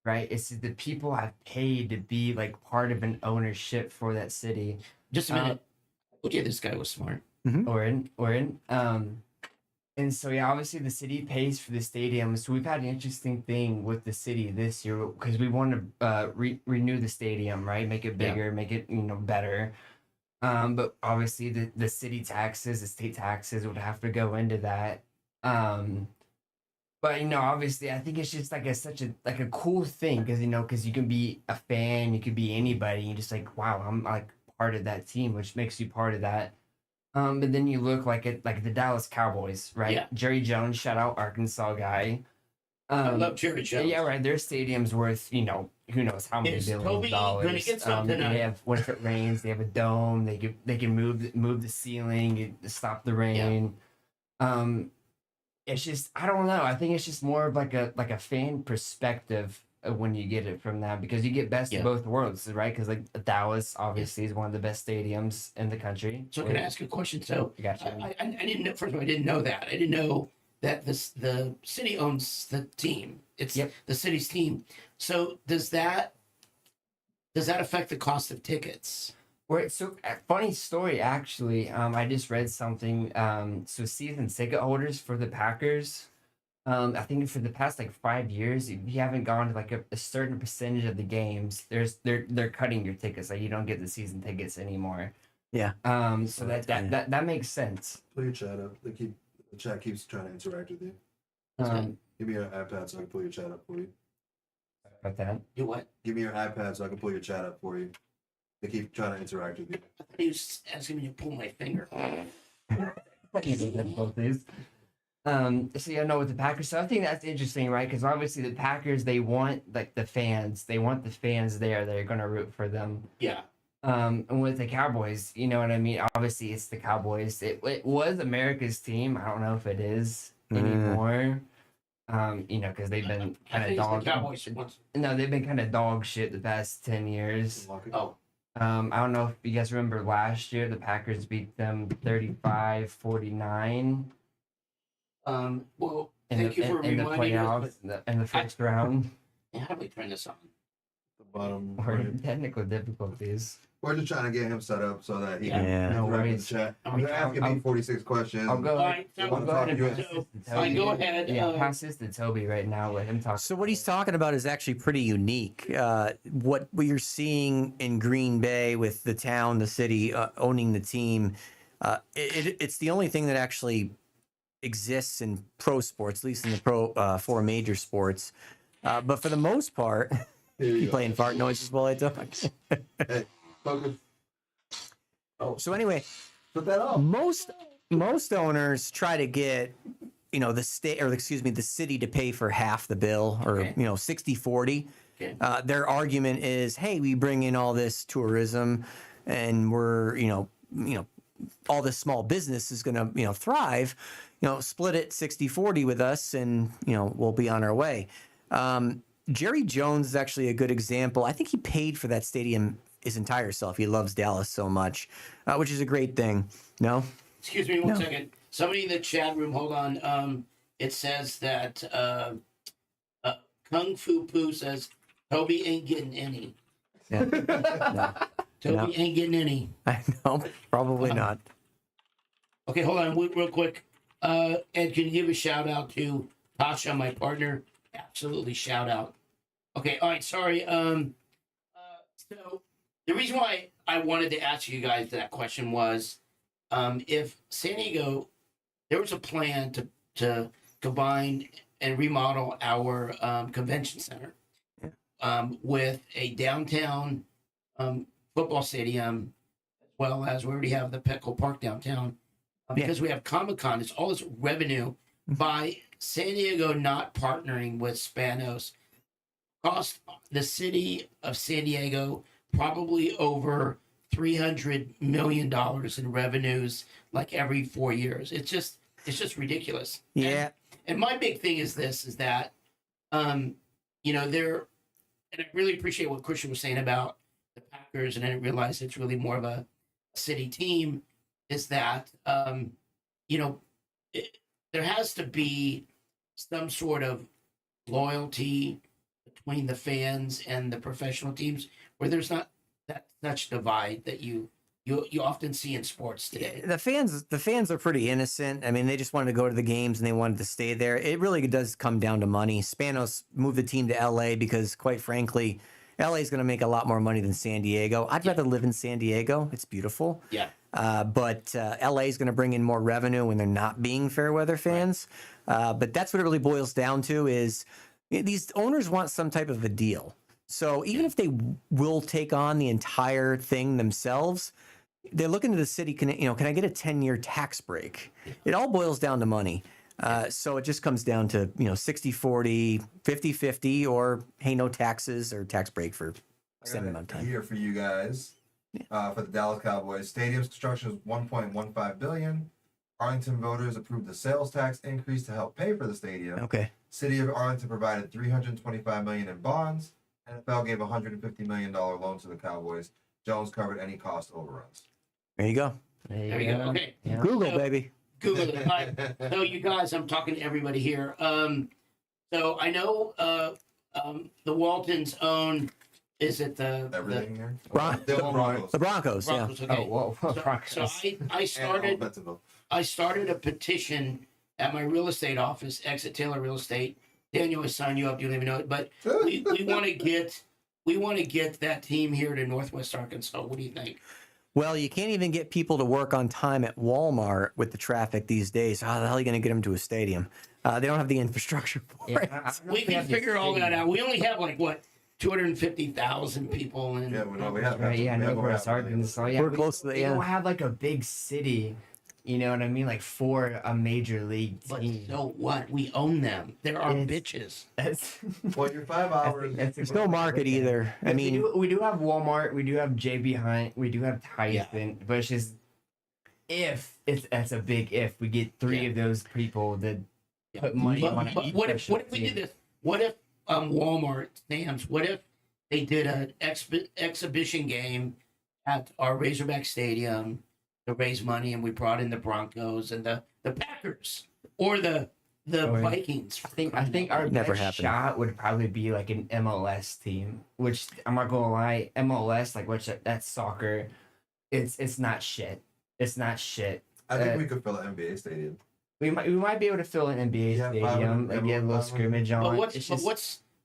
right? It's the people have paid to be part of an ownership for that city. Just a minute. Okay, this guy was smart. Orin. And so obviously the city pays for the stadium. So we've had an interesting thing with the city this year because we want to renew the stadium, right? Make it bigger, make it better. But obviously the city taxes, the state taxes would have to go into that. But obviously, I think it's just such a cool thing because you can be a fan, you could be anybody. You're just wow, I'm part of that team, which makes you part of that. But then you look at the Dallas Cowboys, right? Yeah. Jerry Jones, shout out Arkansas guy. I love Jerry Jones. Yeah, right. Their stadium's worth who knows how many Is billions Toby of dollars. gonna get something tonight? They have, what if it rains? They have a dome. They can move the ceiling to stop the rain. It's just, I don't know. I think it's just more of a fan perspective when you get it from that, because you get best of both worlds, right? Because Dallas obviously is one of the best stadiums in the country. So can I ask a question? So Gotcha. I didn't know. First of all, I didn't know that. I didn't know that the city owns the team. It's the city's team. So does that affect the cost of tickets? Right. So funny story, actually. I just read something. So season ticket holders for the Packers, I think for the past 5 years, if you haven't gone to a certain percentage of the games, they're cutting your tickets. You don't get the season tickets anymore. Yeah. So that makes sense. Pull your chat up. The chat keeps trying to interact with you. Give me your iPad so I can pull your chat up for you. About that. Do what? Give me your iPad so I can pull your chat up for you. They keep trying to interact with you. I thought he was asking me to pull my finger. Difficulties. So yeah, no, with the Packers. So I think that's interesting, right? Because obviously the Packers, they want the fans. They want the fans there. They're gonna root for them. Yeah. And with the Cowboys, you know what I mean? Obviously, it's the Cowboys. It was America's team. I don't know if it is anymore. Because they've been kind of dog. No, they've been kind of dog shit the past 10 years. Oh. I don't know if you guys remember last year, the Packers beat them 35-49. Well, In thank you for the reminding us. playoffs, in the first round. How do we turn this on? The bottom. Or Right. technical difficulties. We're just trying to get him set up so that he can Yeah. No interact with worries. the chat. I'm You're asking me 46 questions. I'll go. All right, so You wanna I'll go talk ahead and US? pass this to Fine, Toby. go ahead. Yeah, pass this to Toby right now. Let him talk. So what he's talking about is actually pretty unique. What you're seeing in Green Bay with the town, the city owning the team, it's the only thing that actually exists in pro sports, at least in the four major sports. But for the most part, Here you you go. playing fart noises while I talk. Hey, focus. So anyway, Put that up. most owners try to get the city to pay for half the bill, or Okay. 60-40. Okay. Their argument is, hey, we bring in all this tourism and we're all this small business is going to, thrive, split it 60-40 with us and, we'll be on our way. Jerry Jones is actually a good example. I think he paid for that stadium his entire self. He loves Dallas so much, which is a great thing. No? Excuse me one second. Somebody in the chat room, hold on. It says that Kung Fu Poo says Toby ain't getting any. Yeah. No. Toby ain't getting any. I know. Probably not. Okay, hold on real quick. Ed, can you give a shout out to Tasha, my partner? Absolutely, shout out. Okay, all right, sorry. So the reason why I wanted to ask you guys that question was, if San Diego, there was a plan to combine and remodel our convention center with a downtown football stadium, as well as we already have the Petco Park downtown. Because we have Comic-Con, it's all this revenue by San Diego not partnering with Spanos. Cost the city of San Diego probably over $300 million in revenues, like every 4 years. It's just ridiculous. Yeah. And my big thing is this: is that, and I really appreciate what Christian was saying about the Packers, and I didn't realize it's really more of a city team. Is that there has to be some sort of loyalty between the fans and the professional teams, where there's not that such divide that you often see in sports today. The fans are pretty innocent. I mean, they just wanted to go to the games and they wanted to stay there. It really does come down to money. Spanos moved the team to LA because, quite frankly, LA is going to make a lot more money than San Diego. I'd rather live in San Diego. It's beautiful. Yeah. But LA is going to bring in more revenue when they're not being fair weather fans. But that's what it really boils down to is these owners want some type of a deal. So even if they will take on the entire thing themselves, they're looking to the city. Can I get a 10-year tax break? It all boils down to money. So it just comes down to 60-40, 50-50, or hey, no taxes or tax break for extended amount of time. Here for you guys. For the Dallas Cowboys, stadium's construction is $1.15 billion. Arlington voters approved the sales tax increase to help pay for the stadium. Okay. City of Arlington provided $325 million in bonds. NFL gave a $150 million loan to the Cowboys. Jones covered any cost overruns. There you go. There you go. Okay. Yeah. Google, So- baby. Google it. All right. So you guys, I'm talking to everybody here. So I know the Waltons own. Is it the Everything here? Bron- They own Broncos. The Broncos, yeah. Broncos? Okay. Oh, whoa. So Broncos. I started a petition at my real estate office, Exit Taylor Real Estate. Daniel has signed you up. You don't even know it, but we want to get that team here to Northwest Arkansas. What do you think? Well, you can't even get people to work on time at Walmart with the traffic these days. How the hell are you going to get them to a stadium? They don't have the infrastructure for it. We can figure all that out. We only have 250,000 people in. Yeah, we have. Right, yeah, Northwest Arkansas. Yeah, We're close to the we end. don't have like a big city, you know what I mean? Like for a major league But team. so what? We own them. They're our It's- bitches. That's, Well, you're 5 hours. There's no market either. I mean, we do have Walmart, we do have JB Hunt, we do have Tyson, but it's just that's a big if we get three of those people that put money on it. But what if we did this? What if Walmart, Sam's, what if they did an exhibition game at our Razorback Stadium to raise money, and we brought in the Broncos and the Packers or the Vikings? I think our Never best happened. shot would probably be like an MLS team, which I'm not gonna lie, MLS that's soccer. It's not shit. It's not shit. I think we could fill an NBA stadium. We might be able to fill an NBA Yeah, stadium 500, and get a little 500. scrimmage on.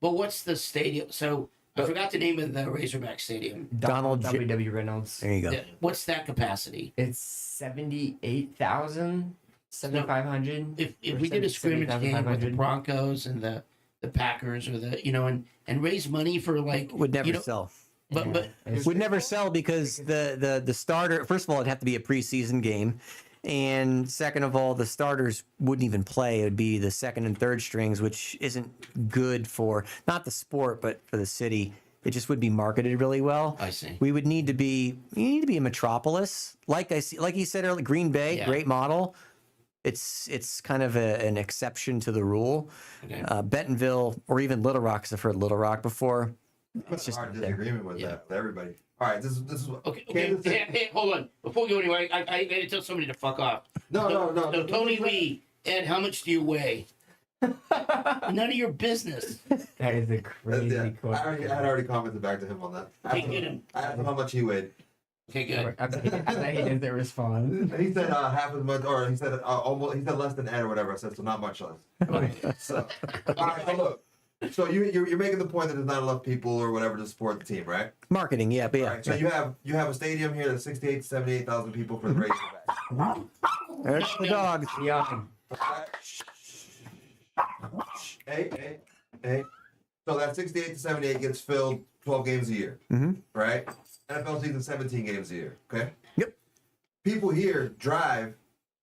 But what's the stadium? So I forgot the name of the Razorback Stadium. Donald J- W. Reynolds. there you go. What's that capacity? It's 78,000, 7,500. If we did a scrimmage game with the 70,500. Broncos and the Packers or and raise money for Would never sell. But It's- Would never sell because the starter, first of all, it'd have to be a preseason game. And second of all, the starters wouldn't even play. It would be the second and third strings, which isn't good for not the sport, but for the city. It just would be marketed really well. I see. We would need to be, you need to be a metropolis. Like you said earlier, Green Bay, Yeah. great model. It's kind of an exception to the rule. Okay. Bentonville or even Little Rock, because I've heard Little Rock before. It's just hard not there. disagreement with that, with everybody. All right, this is what. Okay, Kansas City- hey, hold on. Before we go anywhere, I gotta tell somebody to fuck off. No. So Tony Lee, Ed, how much do you weigh? None of your business. That is a crazy I question. had already commented back to him on that. I Hey, get him. asked him how much he weighed. Okay, good. I bet he didn't respond. He said half as much, or he said almost. He said less than Ed or whatever. I said so, not much less. So, all right. So look. So you're making the point that there's not enough people or whatever to support the team, right? Marketing, yeah, but yeah. All right. So you have a stadium here that's 68 to 78,000 people for the Razorbacks. There's the dogs. Young. Hey. So that 68 to 78 gets filled 12 games a year, right? NFL season 17 games a year. Okay. Yep. People here drive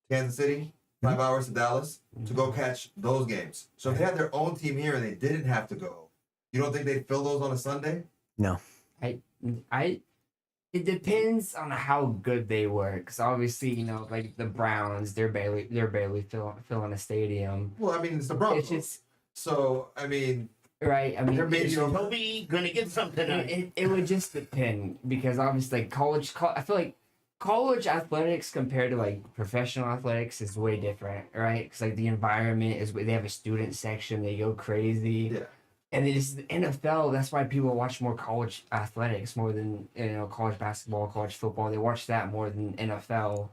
Kansas City 5 hours to Dallas to go catch those games. So if they had their own team here and they didn't have to go, you don't think they'd fill those on a Sunday? No. It depends on how good they were, because obviously, like the Browns, they're barely filling a stadium. Well, I mean, it's the Broncos. It's just So I mean, right. I mean, They're maybe it's- over- Toby gonna get something. it would just depend, because obviously, like I feel like college athletics compared to like professional athletics is way different, right? Because like the environment is, they have a student section, they go crazy. yeah. And it is the NFL. That's why people watch more college athletics more than college basketball, college football. They watch that more than NFL.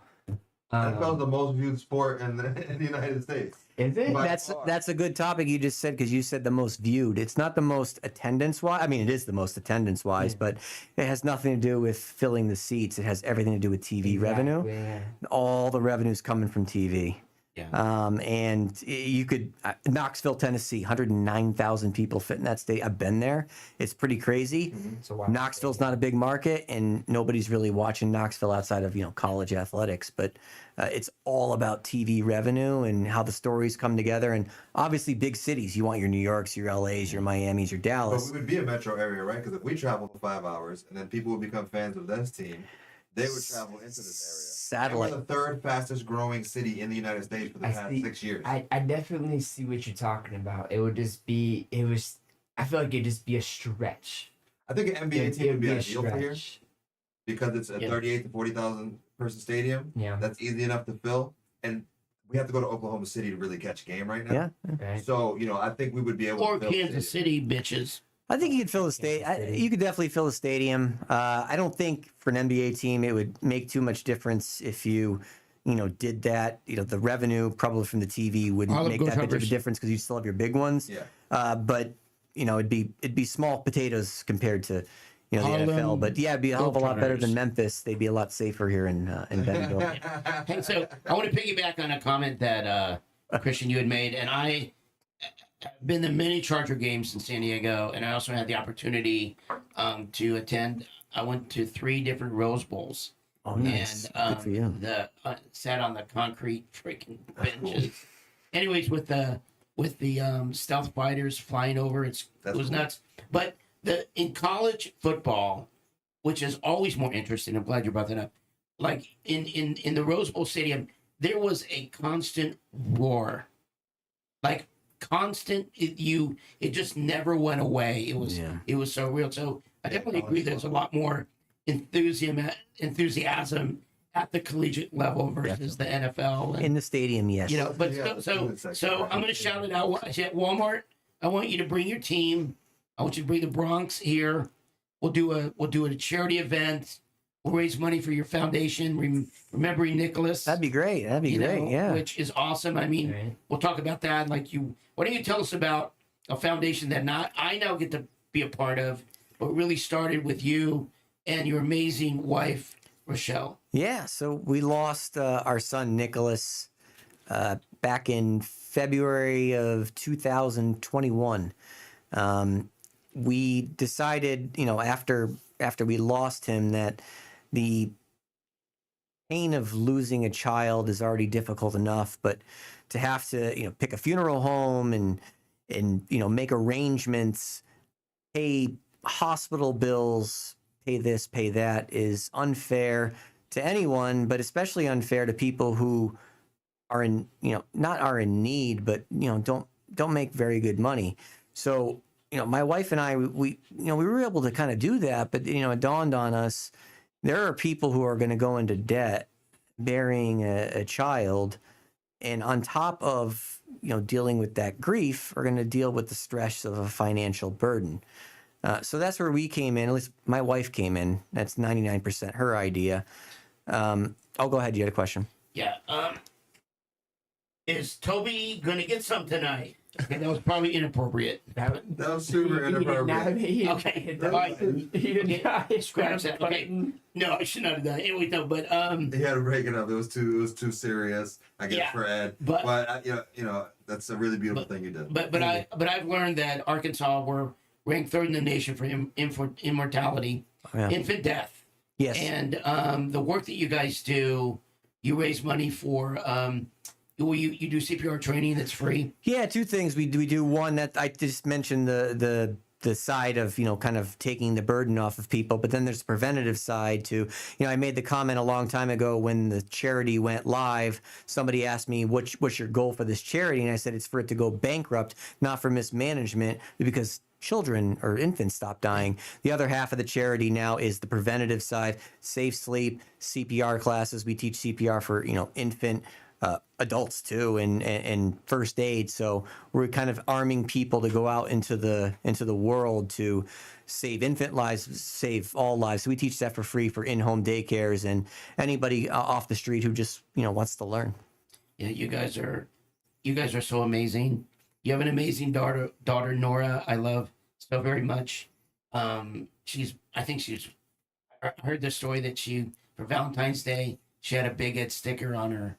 NFL's the most viewed sport in the United States. Is it? By That's far. a good topic you just said, because you said the most viewed. It's not the most attendance wise. I mean, it is the most attendance wise, but it has nothing to do with filling the seats. It has everything to do with TV revenue. Exactly, yeah. All the revenue's coming from TV. Yeah. And you could Knoxville, Tennessee, 109,000 people fit in that state. I've been there. It's pretty crazy. So why- Knoxville's not a big market, and nobody's really watching Knoxville outside of college athletics. But it's all about TV revenue and how the stories come together. And obviously, big cities. You want your New Yorks, your LAs, your Miamis, your But Dallas. we would be a metro area, right? Because if we travel for 5 hours and then people would become fans of this team, they would travel into this area. Satellite. And we're the third fastest growing city in the United States for the past 6 years. I definitely see what you're talking about. It would just be, I feel like it'd just be a stretch. I think an NBA team would be ideal for here stretch. because it's a Yeah. 38 to 40,000 person stadium. Yeah. That's easy enough to fill. And we have to go to Oklahoma City to really catch a game right now. Yeah. Right. So, I think we would be able Or to fill the Kansas stadium. City, bitches. I think you could fill the state. You could definitely fill the stadium. I don't think for an NBA team it would make too much difference if you, did that. The revenue probably from the TV wouldn't Olive make Go that big of a Jumpers. difference because you still have your big ones. Yeah. But it'd be small potatoes compared to the Harlem NFL. But yeah, it'd be a hell of a lot better than Globetrotters. Memphis. They'd be a lot safer here in Bentonville. Hey, so I want to piggyback on a comment that Christian, you had made, and I have been to many Charger games in San Diego, and I also had the opportunity to attend. I went to 3 different Rose Bowls. Oh, nice. And Good for you. the sat on the concrete freaking benches. Anyways, with the stealth fighters flying over, it That's was cool. nuts. But in college football, which is always more interesting, I'm glad you brought that up. Like in the Rose Bowl Stadium, there was a constant roar, like constant. It just never went away. It was so real. So I definitely agree. There's a lot more enthusiasm at the collegiate level versus the NFL. And, In the stadium, yes. but Yeah, so I'm going to shout it out. At Walmart, I want you to bring your team. I want you to bring the Bronx here. We'll do a charity event. We'll raise money for your foundation, remembering Nicholas. That'd be great. That'd be great. Yeah. Which is awesome. I mean, Right. we'll talk about that. Why don't you tell us about a foundation that I now get to be a part of, but really started with you and your amazing wife, Rochelle. Yeah, so we lost our son Nicholas back in February of 2021. We decided, after we lost him, that the pain of losing a child is already difficult enough, but to have to, pick a funeral home and make arrangements, pay hospital bills, pay this, pay that, is unfair to anyone, but especially unfair to people who are in, not are in need, but don't make very good money. So my wife and I, we were able to kind of do that, but it dawned on us there are people who are going to go into debt burying a child, and on top of dealing with that grief, are going to deal with the stress of a financial burden. So that's where we came in. At least my wife came in. That's 99% her idea. I'll go ahead. You had a question. Yeah. Is Toby gonna get some tonight? Okay, that was probably inappropriate. That was super inappropriate. Okay. He did not. Scratch that. Okay. No, I should not have done it. Anyway, no, but He had to break it up. It was too serious, I guess, Yeah, for Ed. but- That's a really beautiful thing you did. but I've learned that Arkansas were ranked third in the nation for immortality, Yeah. infant death, Yes. and the work that you guys do, you raise money for. You do CPR training that's free. Yeah, two things we do. One, that I just mentioned the side of kind of taking the burden off of people, but then there's the preventative side too. I made the comment a long time ago when the charity went live. Somebody asked me what's your goal for this charity, and I said it's for it to go bankrupt, not for mismanagement, because children or infants stop dying. The other half of the charity now is the preventative side: safe sleep, CPR classes. We teach CPR for infant. Adults too, and first aid. So we're kind of arming people to go out into the world to save infant lives, save all lives. So we teach that for free for in-home daycares and anybody off the street who just wants to learn. Yeah, you guys are so amazing. You have an amazing daughter Nora. I love so very much. I heard the story that for Valentine's Day she had a Big Ed sticker on her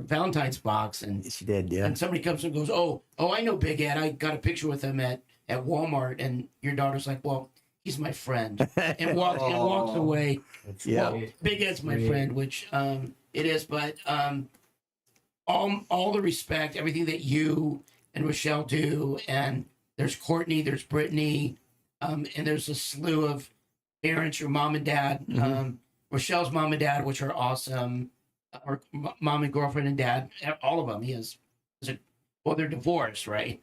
Valentine's box, and She did, yeah. and somebody comes and goes, oh, I know Big Ed. I got a picture with him at Walmart, and your daughter's like, well, he's my friend, and walks away. Yeah. Well, Big Ed's my friend, which it is, but all the respect, everything that you and Rochelle do, and there's Courtney, there's Brittany, and there's a slew of parents, your mom and dad, Rochelle's mom and dad, which are awesome, or mom and girlfriend and dad, all of them. They're divorced, right?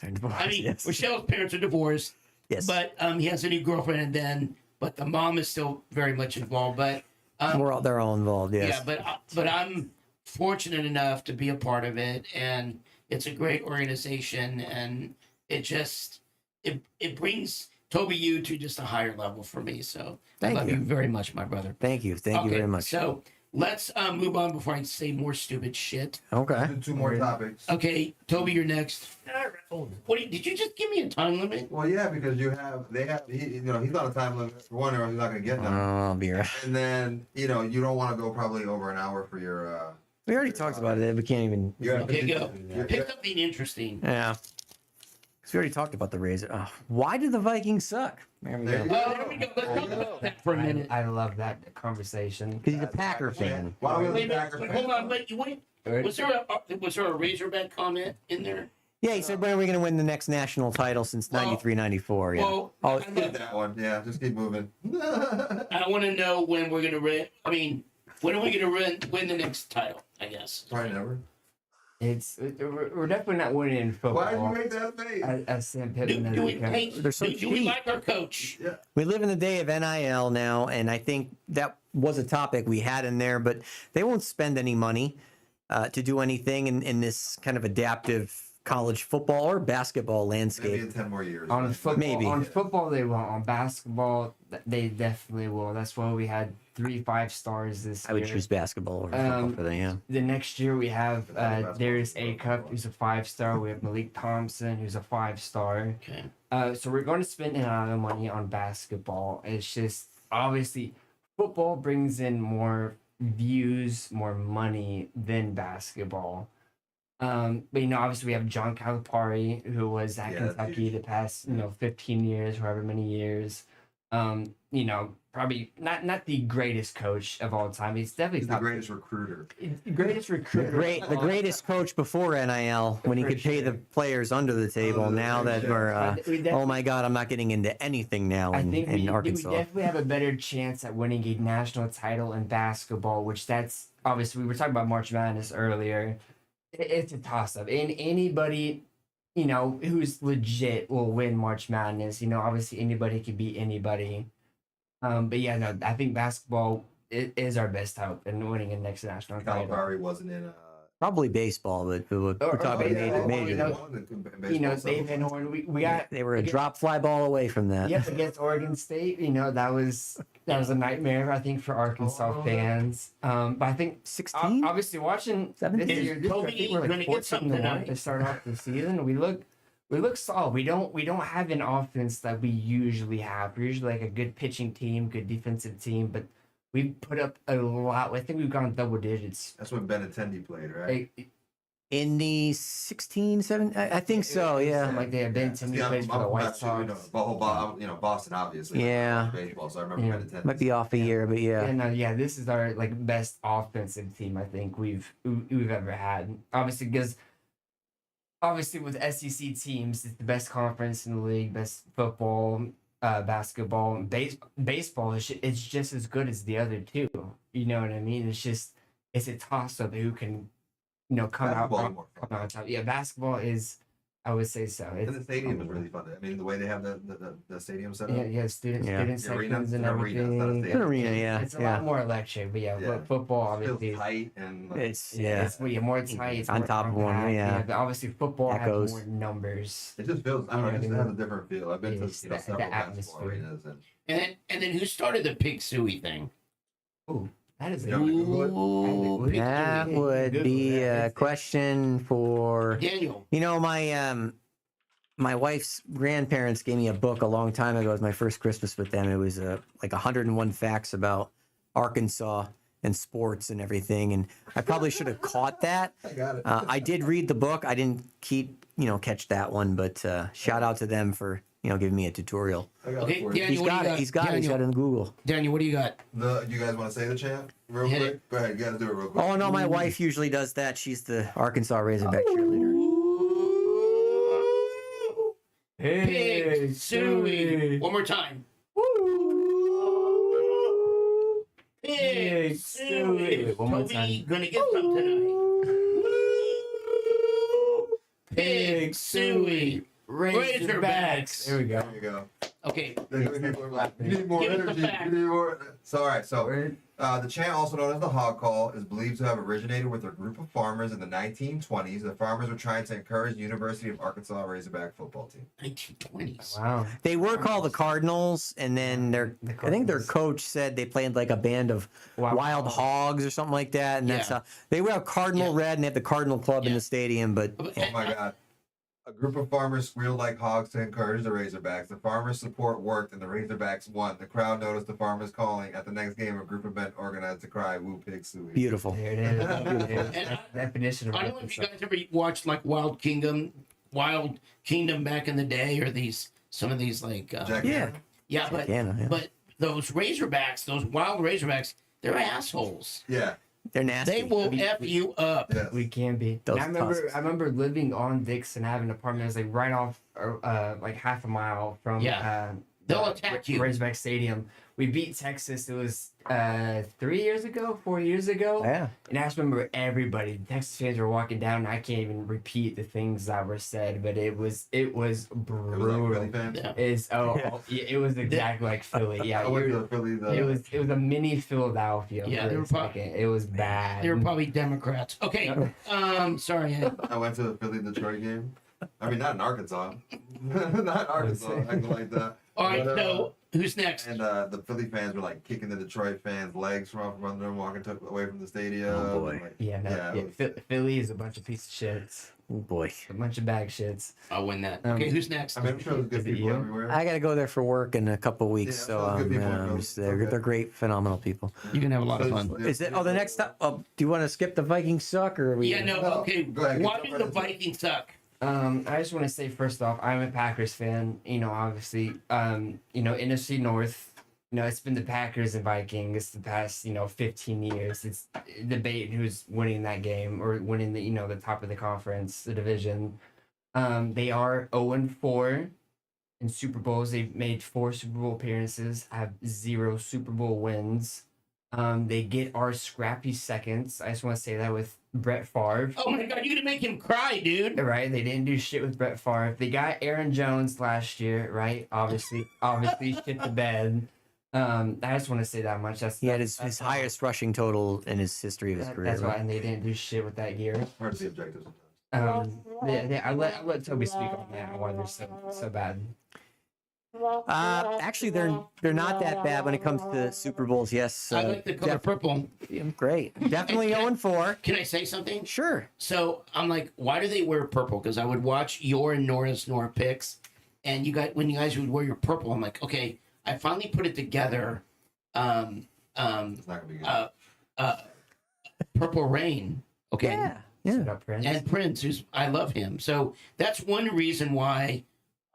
I mean, yes. Rochelle's parents are divorced, Yes. but he has a new girlfriend, but the mom is still very much involved. But They're all involved, yes. yeah, but I'm fortunate enough to be a part of it, and it's a great organization, and it brings Toby U to just a higher level for me. So Thank I love you. you very much, my brother. Thank you. Thank you Okay, very much. So let's move on before I say more stupid shit. Okay. Do two more topics. Okay, Toby, you're next. Did you just give me a time limit? Well, yeah, because he's on a time limit for one, or he's not gonna get none. I'll be right. And then you don't want to go probably over an hour for your. We already talked about it. We can't even. Okay, go. Pick something interesting. Yeah. Because we already talked about the Razor. Oh, why did the Vikings suck? There we There you go. go. There we go. Let's talk about that for a minute. I love that conversation. Because he's a Packer fan. Why don't we Wait a let the minute. Packers Hold on. Wait. Was there a Razorback comment in there? Yeah, he said, when are we going to win the next national title since Well, 93, 94? Yeah. Well, Oh, Skip that one. Yeah, just keep moving. I want to know when we're gonna win. I mean, when are we gonna win the next title? I guess. Probably never. We're definitely not winning in football. Why did you make that face? As Sam Do, Pittman do as we a coach. hey, They're so do we cheap. like our coach? Yeah. we live in the day of NIL now, and I think that was a topic we had in there, but they won't spend any money to do anything in this kind of adaptive college football or basketball Maybe landscape. in 10 more years. On football, Maybe. on football they won't. On basketball, they definitely will. That's why we had 3 5-stars this I year. would choose basketball over football for that, yeah. The next year we have Basketball. Darius A. Cup, who's a 5-star. We have Malik Thompson, who's a 5-star. Okay. So we're going to spend a lot of money on basketball. It's just obviously football brings in more views, more money than basketball. But obviously we have John Calipari, who was at Yeah, that's Kentucky huge. the past 15 years, however many years. probably not the greatest coach of all time. He's definitely He's the top greatest recruiter. greatest recruiter. The greatest coach before NIL when he For could pay the sure. players under the table. Under the Now that table. we're, We oh definitely- my God, I'm not getting into anything now I in, think in we Arkansas. definitely have a better chance at winning a national title in basketball, which that's obviously we were talking about March Madness earlier. It's a toss up, and anybody, who's legit will win March Madness. Obviously anybody can beat anybody. But yeah, no, I think basketball is our best hope in winning a next national title. Calipari wasn't in. Probably baseball, but we're talking major. Dave Van Horn, we got They were a drop fly ball away from that. Yep, against Oregon State. That was a nightmare, I think, for Arkansas fans. But I think 16? obviously watching 17? this year, I Kobe think we're gonna like get something 14-1 tonight? to start off the season. We look solid. We don't have an offense that we usually have. We're usually like a good pitching team, good defensive team, but we put up a lot. I think we've gone double digits. That's when Benintendi played, right? In the 16, 17, I think so, yeah. Something like they have been to me plays for the White Sox. Boston, obviously. Yeah. Baseball, so I remember Benintendi. Might be off a year, but yeah. This is our best offensive team I think we've ever had. Obviously, because with SEC teams, it's the best conference in the league, best football, basketball, and baseball. It's just as good as the other two. You know what I mean? It's a toss up who can, come Basketball is out more fun. come out on top. Yeah, basketball is. I would say so. And the stadium is really fun. I mean, the way they have the stadium set up. Student The arena, sections and it's an arena, it's not a everything. stadium. An arena, yeah. It's a lot more electric, but football It feels obviously. tight and It's, It's more tight. It's On more top of one, compact, yeah. But obviously, football Echoes. has more numbers. it just feels. I don't know. It just has a different feel. I've been to It's the several basketball atmosphere. arenas and And then who started the pig suey thing? Ooh, that is You want me to Google it? Ooh, pig that suey. would Google be that. a question for, Daniel. my wife's grandparents gave me a book a long time ago. It was my first Christmas with them. It was like 101 facts about Arkansas and sports and everything. And I probably should have caught that. I got it. I did read the book. I didn't catch that one, but shout out to them for, giving me a tutorial. I got Okay, it for you. yeah. He's what do got you it. got? He's got it. He's got it in Google. Daniel, what do you got? You guys want to say the chant real Hit quick? Go ahead. You got to do it real quick. Oh, no, my wife usually does that. She's the Arkansas Razorback cheerleader. Pig suey. One more time. Pig suey. One more Toby time. gonna get some tonight. Pig suey. Razorbacks. There we go. There you go. Okay. People are like, you need more Give us the energy. facts. You need more. So, all right. So, Word. the chant, also known as the hog call, is believed to have originated with a group of farmers in the 1920s. The farmers were trying to encourage the University of Arkansas Razorback football team. 1920s. Wow. They were called the Cardinals, and then I think their coach said they played like a band of wild hogs or something like that, and that's Yeah. how they wear Cardinal red and they have the Cardinal Club in Yeah. the stadium. But Oh my God. A group of farmers squealed like hogs to encourage the Razorbacks. The farmers' support worked, and the Razorbacks won. The crowd noticed the farmers calling. At the next game, a group of men organized to cry, "Woo Pig Suey." beautiful. There it is. And That's the definition of I don't know if you Arkansas. guys ever watched like Wild Kingdom back in the day, or some of these like Jack Yeah. Hanna? yeah, Yeah. but those Razorbacks, those wild Razorbacks, they're assholes. Yeah. They're nasty. They will f you up. Yes. We can be. Those And tusks. I remember living on Dixon, having an apartment that was like right off, like half a mile from. Yeah. They'll attack you. Razorback Stadium. We beat Texas. It was 3 years ago, 4 years ago. Yeah. And I just remember everybody, the Texas fans were walking down. And I can't even repeat the things that were said, but it was It was brutal. like Philly fans. Yeah. It was exactly like Philly. Yeah, I went you- to the Philly. it was a mini Philadelphia. Yeah, for they a were probably- second. It was bad. They were probably Democrats. Okay. Sorry. Ed. I went to the Philly Detroit game. I mean, not in Arkansas. Not in Arkansas. Acting like that. All right. But, So who's next? And the Philly fans were like kicking the Detroit fans' legs from under them, walking away from the stadium. Oh, boy. and, like, Yeah, no, Yeah, yeah. it was- Philly is a bunch of piece of shits. Oh boy. A bunch of bag shits. I'll win that. Um, Okay. Who's next? I mean, I'm sure there's good Is it people you? everywhere. I got to go there for work in a couple weeks, Yeah, so sounds good people in Philly. they're Okay. great, phenomenal people. You can have a lot of fun. Is it? Oh, the next time. Oh, do you want to skip the Vikings suck or are we? Yeah. No. No, Okay. go ahead, Why get do right the into it. Vikings suck? I just want to say first off, I'm a Packers fan. Obviously, NFC North. it's been the Packers and Vikings the past 15 years. It's debate who's winning that game or winning the top of the conference, the division. They are 0-4 in Super Bowls. They've made 4 Super Bowl appearances, have 0 Super Bowl wins. They get our scrappy seconds. I just want to say that with Brett Favre. Oh my God, you're gonna make him cry, dude. Right, they didn't do shit with Brett Favre. They got Aaron Jones last year, right? Obviously, shit the bed. I just want to say that much. He had his highest rushing total in his history of his career. That's why, right? and they didn't do shit with that year. Hard to be objective sometimes. I let Toby speak on that why they're so bad. Actually, they're not that bad when it comes to Super Bowls. Yes, I like the color purple. great. Definitely 0-4. Can I say something? Sure. So I'm like, why do they wear purple? Because I would watch your and Nora picks, and when you guys would wear your purple, I'm like, okay, I finally put it together. It's not gonna be good. Purple Rain. Okay. Yeah. Shut up, Prince. And Prince, I love him. So that's one reason why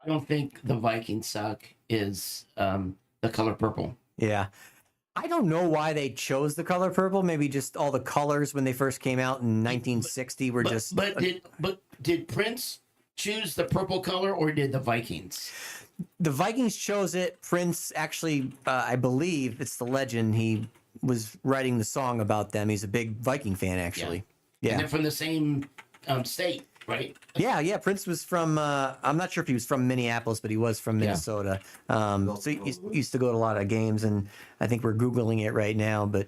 I don't think the Vikings suck is the color purple. Yeah. I don't know why they chose the color purple. Maybe just all the colors when they first came out in 1960 were just. But did Prince choose the purple color or did the Vikings? The Vikings chose it. Prince actually, I believe it's the legend. He was writing the song about them. He's a big Viking fan, actually. And Yeah. they're from the same state, right? Yeah. Prince was from. I'm not sure if he was from Minneapolis, but he was from Minnesota. So he used to go to a lot of games, and I think we're googling it right now. But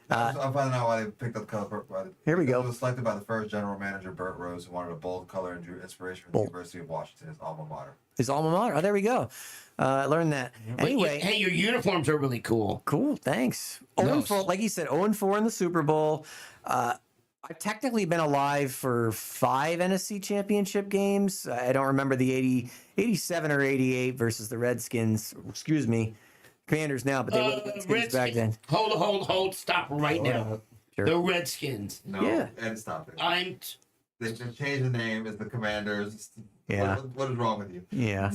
I'm finding out why they picked up the color purple. Here we go. It was selected by the first general manager, Burt Rose, who wanted a bold color and drew inspiration from the University of Washington, his alma mater. his alma mater. Oh, there we go. I learned that. But Anyway, hey, your uniforms are really cool. cool. Thanks. No. 0-4, like you said, 0-4 in the Super Bowl. I've technically been alive for 5 NFC Championship games. I don't remember the 87 or 88 versus the Redskins. Excuse me, Commanders now, but they were the Redskins back then. Hold, stop right now. Sure. The Redskins. No, Yeah. and stop it. They changed the name as the Commanders. Yeah. What is wrong with you? Yeah.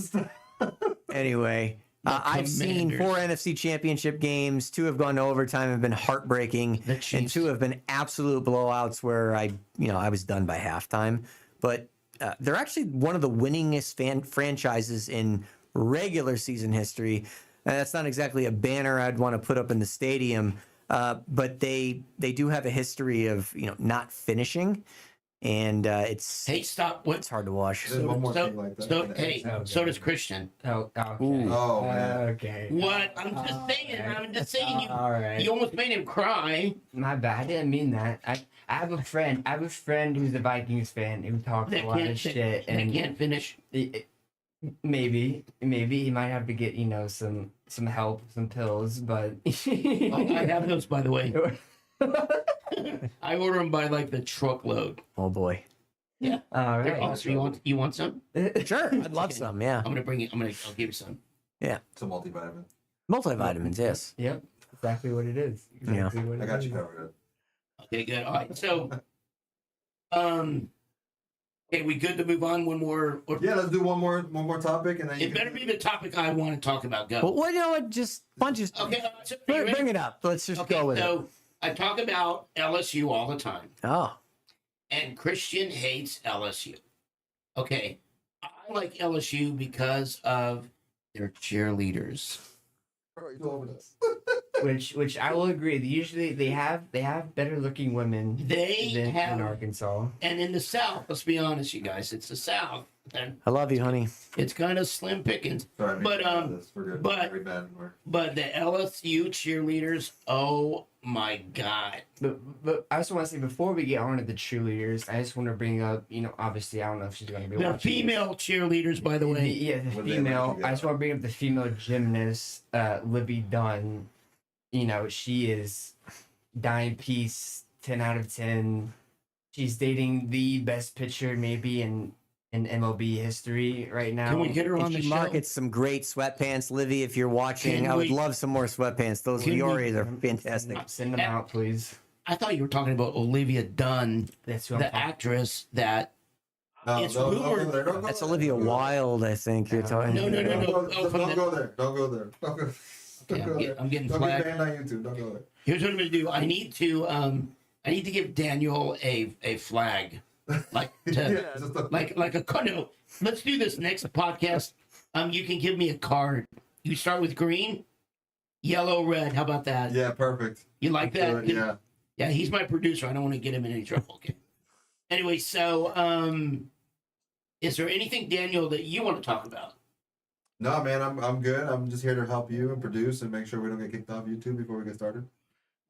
Anyway, I've seen Commanders. 4 NFC Championship games. 2 have gone to overtime and been heartbreaking, The and Chiefs. 2 have been absolute blowouts where I was done by halftime. But they're actually one of the winningest franchises in regular season history. That's not exactly a banner I'd want to put up in the stadium, but they do have a history of not finishing, and it's Hey, stop. What? hard to watch. There's one more thing like that. So does Christian. Oh, okay. Ooh. Oh, man. Okay. What? I'm just saying. All right. You almost made him cry. My bad. I didn't mean that. I have a friend. I have a friend who's a Vikings fan who talks a lot of shit, and and can't finish. maybe he might have to get some help, some pills, but I have those, by the way. I order them by like the truckload. Oh boy. Yeah. All They're right. awesome. You want some? Sure, I'd love some. Yeah, I'm gonna bring it. I'll give you some. It's a multivitamin. multivitamins. Yes. Yep. Exactly what it is. Exactly what I it got you is. covered. Okay, good. All right. So, okay, we good to move on? One more. Yeah, let's do one more topic, and then It better be the topic I want to talk about. Go. Well, you know what? Just bunches. Okay. So, you ready? Bring it up. Let's just Okay. go with it. So I talk about LSU all the time, Oh, and Christian hates LSU. Okay, I like LSU because of their cheerleaders. Bro, you over this. Which I will agree. Usually they have better looking women They than have, Arkansas. and in the South, let's be honest, you guys, it's the South, and I love you, honey. it's kind of slim pickings. Sorry, But, we're good. but- Every man, But the LSU cheerleaders, oh my God. But I also want to say before we get on to the cheerleaders, I just want to bring up, obviously I don't know if she's going to be The watching. female cheerleaders, by the The, way. yeah, the What they female. like to I just want to bring up the female gymnast, Libby Dunn. She is dime piece, 10 out of 10. She's dating the best pitcher maybe in MLB history right now. Can we get her on the She show? markets some great sweatpants, Livy. If you're watching, Can I would we- love some more sweatpants. Those Can we- Lioris are fantastic. Send them out, please. I thought you were talking about Olivia Dunn, That's who I'm the talking. actress that. No, It's don't rumored- go there. Don't go That's there. Olivia Don't go there. Wilde, I think you're talking. No. Don't, Oh, from don't the- go there. Don't go there. Don't go. Okay, I'm getting Don't get flagged. banned on YouTube. Don't go there. Here's what I'm gonna do. I need to give Daniel a flag, like to Just a- like a card. No, let's do this next podcast. You can give me a card. You start with green, yellow, red. How about that? yeah, perfect. You like that? Yeah. Yeah, he's my producer. I don't want to get him in any trouble. Okay. Anyway, so is there anything, Daniel, that you want to talk about? No, man, I'm good. I'm just here to help you and produce and make sure we don't get kicked off YouTube before we get started.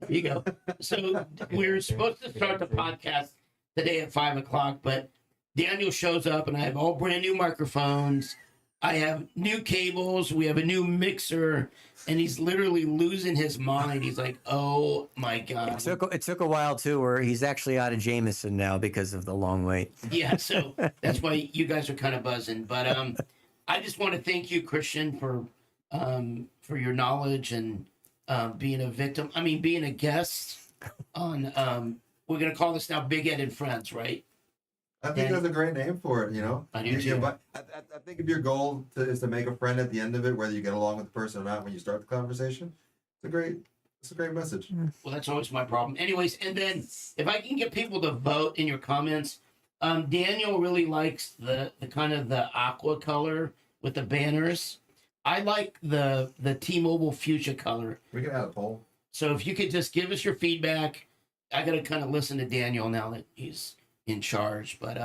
There you go. So we're supposed to start the podcast today at 5:00, but Daniel shows up and I have all brand new microphones. I have new cables. We have a new mixer, and he's literally losing his mind. He's like, "Oh my god!" It took a while too, where he's actually out of Jameson now because of the long wait. Yeah, so that's why you guys are kind of buzzing. But I just want to thank you, Christian, for your knowledge and being a victim. I mean, being a guest on. We're gonna call this now Big Ed and Friends, right? I think that's a great name for it, you know? I do too. But I think if your goal is to make a friend at the end of it, whether you get along with the person or not when you start the conversation, it's a great message. Well, that's always my problem. Anyways, and then if I can get people to vote in your comments, Daniel really likes the kind of the aqua color with the banners. I like the T-Mobile fuchsia color. We can add a poll. So if you could just give us your feedback, I got to kind of listen to Daniel now that he's in charge. But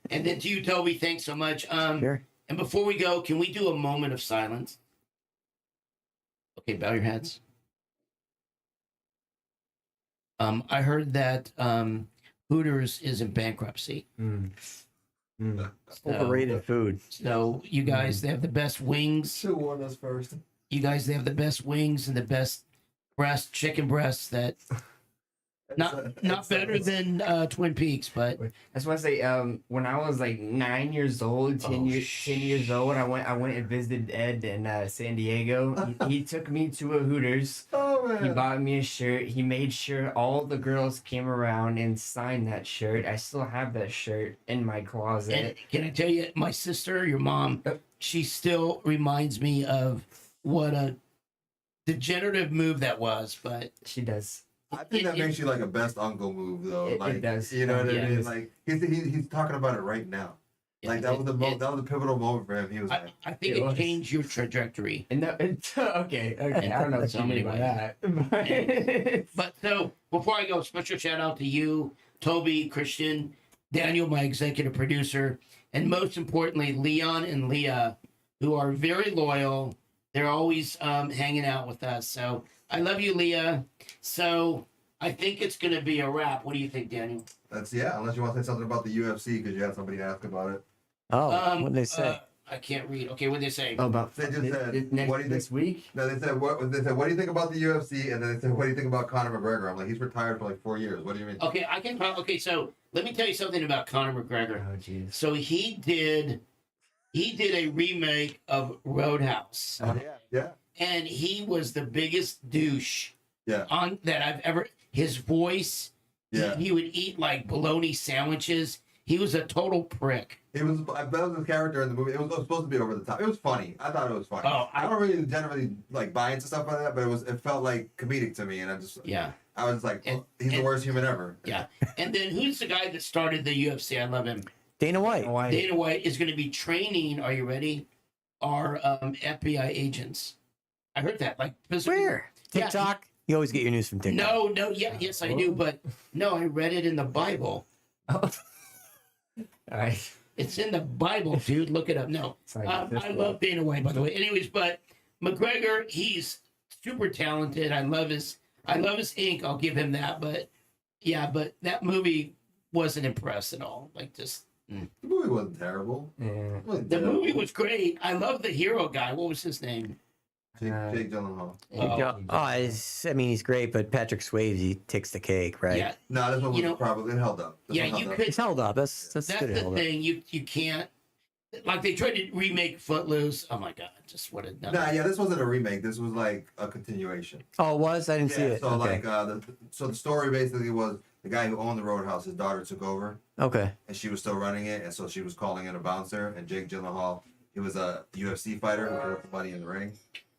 and then to you, Toby, thanks so much. Sure. And before we go, can we do a moment of silence? Okay, bow your heads. I heard that Hooters is in bankruptcy. So, Overrated food. So you guys, they have the best wings. Should warn us first. You guys, they have the best wings and the best chicken breasts that not better than Twin Peaks, but I just want to say, when I was like 9 years old, 10 years old, I went and visited Ed in San Diego. He took me to a Hooters. Oh He man. bought me a shirt. He made sure all the girls came around and signed that shirt. I still have that shirt in my and closet. can I tell you, my sister, your mom, she still reminds me of what a degenerative move that was. But She does. I think that makes you like a best uncle move though. It Like does. you know what Yeah. I mean? Like he's talking about it right now. Like that was that was a pivotal moment for him. He was like, I think It it was. changed your trajectory. And okay. I don't know what So you mean by anyway. that. But so before I go, special shout out to you, Toby, Christian, Daniel, my executive producer, and most importantly, Leon and Leah, who are very loyal. They're always hanging out with us. So I love you, Leah. So I think it's going to be a wrap. What do you think, Daniel? that's unless you want to say something about the UFC because you had somebody ask about it. Oh, what did they say? I can't read. Okay, what did they say? Oh, about They just said, next, what do you this week? No, they said what do you think about the UFC? And then they said, what do you think about Conor McGregor? I'm like, he's retired for like 4 years. What do you mean? Okay, I can. Okay, so let me tell you something about Conor McGregor. Oh, jeez. So he did a remake of Roadhouse, Yeah. and he was the biggest douche Yeah. on that I've ever. His voice, Yeah. he would eat like bologna sandwiches. He was a total prick. It was. That was his character in the movie. It was supposed to be over the top. It was funny. I thought it was funny. Oh, I don't really generally like buy into stuff like that, but it felt like comedic to me, and Yeah, I was just like, And- he's the worst human ever. yeah. And then who's the guy that started the UFC? I love him. Dana White. Hawaii. Dana White is going to be training. Are you ready? Our FBI agents. I heard that. Like physically- Where? Yeah. TikTok? You always get your news from TikTok. No, yes, I do, but no, I read it in the Bible. All right. It's in the Bible, dude. Look it up. No, It's like I love Dana White, by the way. Anyways, but McGregor, he's super talented. I love his ink. I'll give him that. But yeah, but that movie wasn't impressed at all. Like just The movie wasn't terrible. Yeah. It wasn't the movie terrible. was great. I love the hero guy. What was his name? Jake Gyllenhaal. He's great, but Patrick Swayze takes the cake, right? Yeah, No, this one was You know- probably it held up. This yeah. one held You up. could. It's held up. That's That's good. the Held up. thing. You can't. Like they tried to remake Footloose. Oh my god! Just what a Nah, yeah, this wasn't a remake. This was like a continuation. Oh, it was? I didn't see it. So Okay. like the story basically was the guy who owned the Roadhouse. His daughter took over, Okay. and she was still running it, and so she was calling in a bouncer. And Jake Gyllenhaal, he was a UFC fighter who killed somebody in the ring.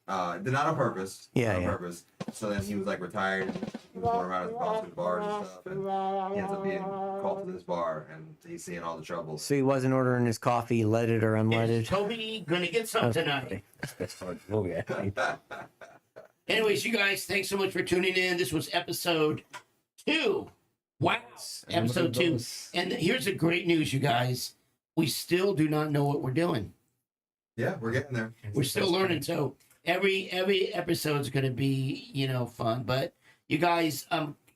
Did not on purpose. Yeah, not on yeah. purpose. So then he was like retired. He was going around his boss's bars and stuff, and he ends up being called to this bar, and he's seeing all the trouble. So he wasn't ordering his coffee leaded or Is unleaded. Toby gonna get some tonight? Anyways, you guys, thanks so much for tuning in. This was episode 2. Wow, episode 2. And here's the great news, you guys. We still do not know what we're doing. Yeah, we're getting there. We're still learning. So every episode is going to be, fun. But you guys,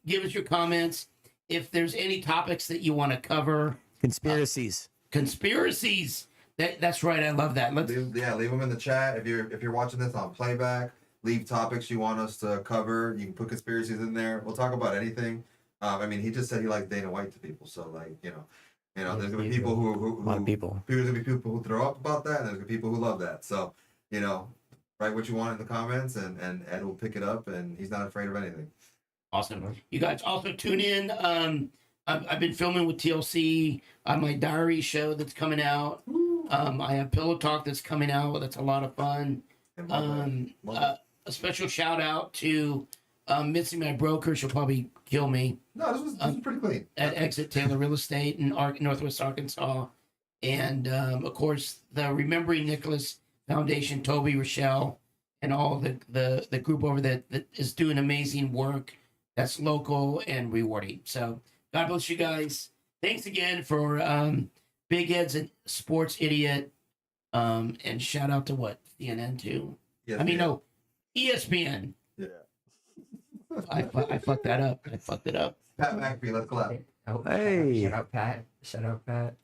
give us your comments. If there's any topics that you want to cover. Conspiracies. Conspiracies. That's right. I love that. Leave them in the chat. If you're watching this on playback, leave topics you want us to cover. You can put conspiracies in there. We'll talk about anything. I mean, he just said he likes Dana White to people. So, like, there's gonna be people who A lot of people. There's gonna be people who throw up about that, and there's gonna be people who love that. So, write what you want in the comments, and Ed will pick it up, and he's not afraid of anything. Awesome. You guys also tune in. I've been filming with TLC on my diary show that's coming out. I have Pillow Talk that's coming out. That's a lot of fun. And love A special shout out to Mitzi, my broker. She'll probably kill me. No, this was pretty clean. At Exit Taylor Real Estate in Northwest Arkansas. And, of course, the Remembering Nicholas Foundation, Toby, Rochelle, and all the group over that is doing amazing work that's local and rewarding. So God bless you guys. Thanks again for Big Ed's a sports idiot. And shout out to what? CNN too? Yes, I mean, no, ESPN. Yeah. I fucked that up. I fucked it up. Pat McAfee, let's clap. Oh, Hey. Shout out Pat. Shout out Pat.